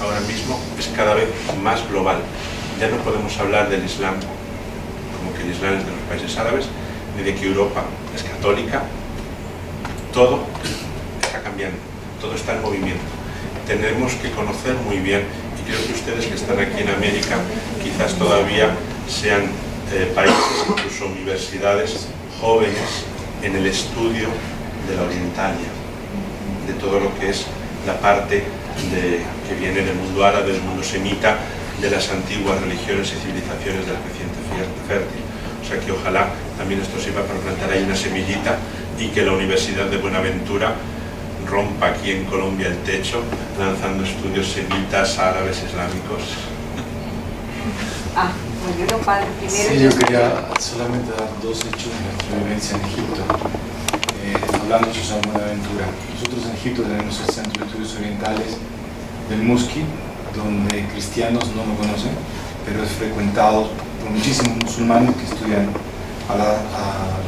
Speaker 6: ahora mismo es cada vez más global. Ya no podemos hablar del Islam como que el Islam es de los países árabes, ni de que Europa es católica. Todo está cambiando, todo está en movimiento. Tenemos que conocer muy bien, y creo que ustedes que están aquí en América quizás todavía sean países, incluso universidades jóvenes en el estudio de la orientalia, de todo lo que es la parte que viene del mundo árabe, del mundo semita, de las antiguas religiones y civilizaciones del creciente fértil. O sea que ojalá también esto sirva para plantar ahí una semillita y que la Universidad de Buenaventura rompa aquí en Colombia el techo, lanzando estudios semitas, árabes, islámicos.
Speaker 1: Bueno, no, padre, primero.
Speaker 10: Sí, yo quería solamente dar dos hechos de nuestra vivencia en Egipto, hablando de Susana Buenaventura. Nosotros en Egipto tenemos el Centro de Estudios Orientales del Muski, donde cristianos no lo conocen, pero es frecuentado por muchísimos musulmanes que estudian a la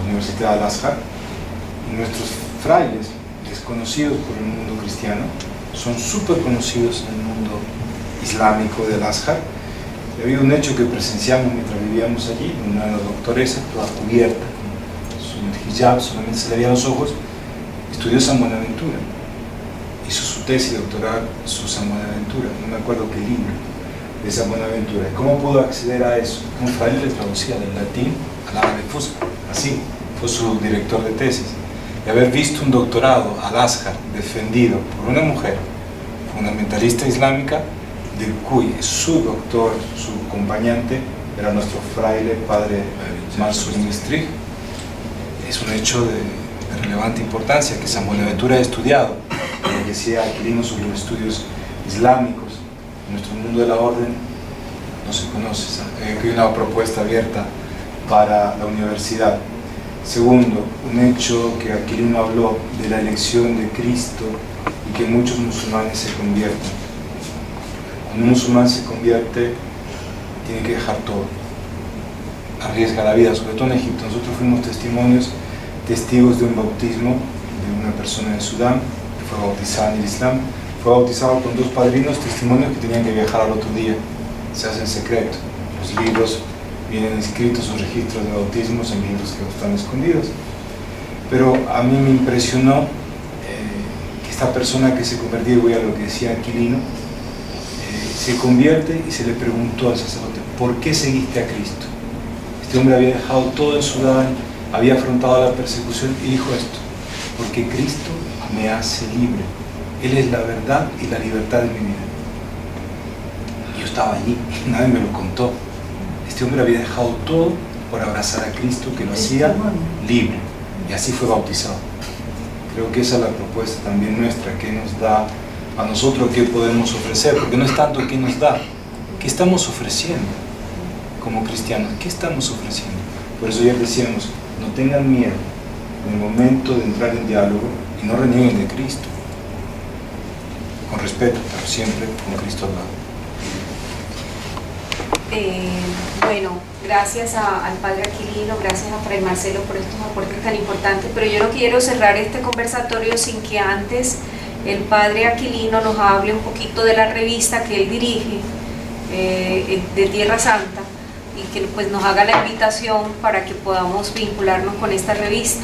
Speaker 10: Universidad de Al-Azhar. Y nuestros frailes, desconocidos por el mundo cristiano, son súper conocidos en el mundo islámico del Azhar. Y había un hecho que presenciamos mientras vivíamos allí, una doctoresa toda cubierta, su hijab, solamente se le veían los ojos, estudió San Buenaventura, hizo su tesis doctoral sobre San Buenaventura, no me acuerdo qué libro de San Buenaventura. ¿Cómo pudo acceder a eso? Un fraile le traducía del latín al árabe fusca, así, fue su director de tesis. Y haber visto un doctorado al Azhar defendido por una mujer fundamentalista islámica, de cuy su doctor, su acompañante, era nuestro fraile, padre Mansur Mistri. Es un hecho de relevante importancia que San Buenaventura ha estudiado, como decía Aquilino, sobre los estudios islámicos. En nuestro mundo de la orden no se conoce, hay una propuesta abierta para la universidad. Segundo, un hecho que Aquilino habló de la elección de Cristo y que muchos musulmanes se convierten. Cuando un musulmán se convierte, tiene que dejar todo, arriesga la vida, sobre todo en Egipto. Nosotros fuimos testigos de un bautismo de una persona de Sudán que fue bautizada en el Islam. Fue bautizado con dos padrinos, testimonios que tenían que viajar al otro día, se hace en secreto. Los libros vienen escritos, sus registros de bautismos en libros que están escondidos. Pero a mí me impresionó que esta persona que se convertía, voy a lo que decía Aquilino, se convierte y se le preguntó al sacerdote: ¿por qué seguiste a Cristo? Este hombre había dejado todo en Sudán, había afrontado la persecución y dijo esto: porque Cristo me hace libre, Él es la verdad y la libertad de mi vida. Y yo estaba allí, nadie me lo contó. Este hombre había dejado todo por abrazar a Cristo, que lo hacía libre, y así fue bautizado. Creo que esa es la propuesta también nuestra, que nos da a nosotros, qué podemos ofrecer, porque no es tanto qué nos da, qué estamos ofreciendo como cristianos, qué estamos ofreciendo. Por eso ya decíamos, no tengan miedo en el momento de entrar en diálogo y no renieguen de Cristo, con respeto, pero siempre con Cristo al lado.
Speaker 1: Bueno, gracias al padre Aquilino, gracias a Fray Marcelo por estos aportes tan importantes, pero yo no quiero cerrar este conversatorio sin que antes el padre Aquilino nos hable un poquito de la revista que él dirige, de Tierra Santa, y que pues nos haga la invitación para que podamos vincularnos con esta revista.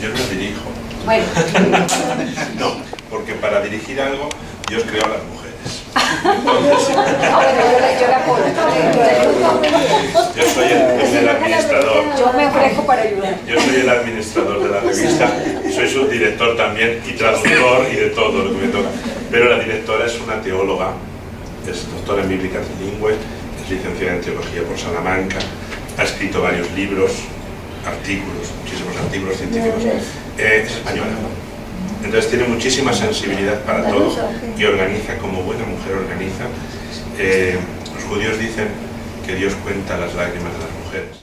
Speaker 4: Yo no dirijo.
Speaker 1: Bueno.
Speaker 4: No, porque para dirigir algo Dios creó a las mujeres.
Speaker 1: Yo la apoyo.
Speaker 4: Yo soy el administrador.
Speaker 1: Yo me ofrezco para ayudar.
Speaker 4: Yo soy el administrador de la revista, soy su director también y traductor y de todo lo que me toca. Pero la directora es una teóloga, es doctora en bíblica trilingüe, es licenciada en teología por Salamanca, ha escrito varios libros, artículos, muchísimos artículos científicos, es española. Entonces tiene muchísima sensibilidad para todo y organiza, como buena mujer organiza. Los judíos dicen que Dios cuenta las lágrimas de las mujeres.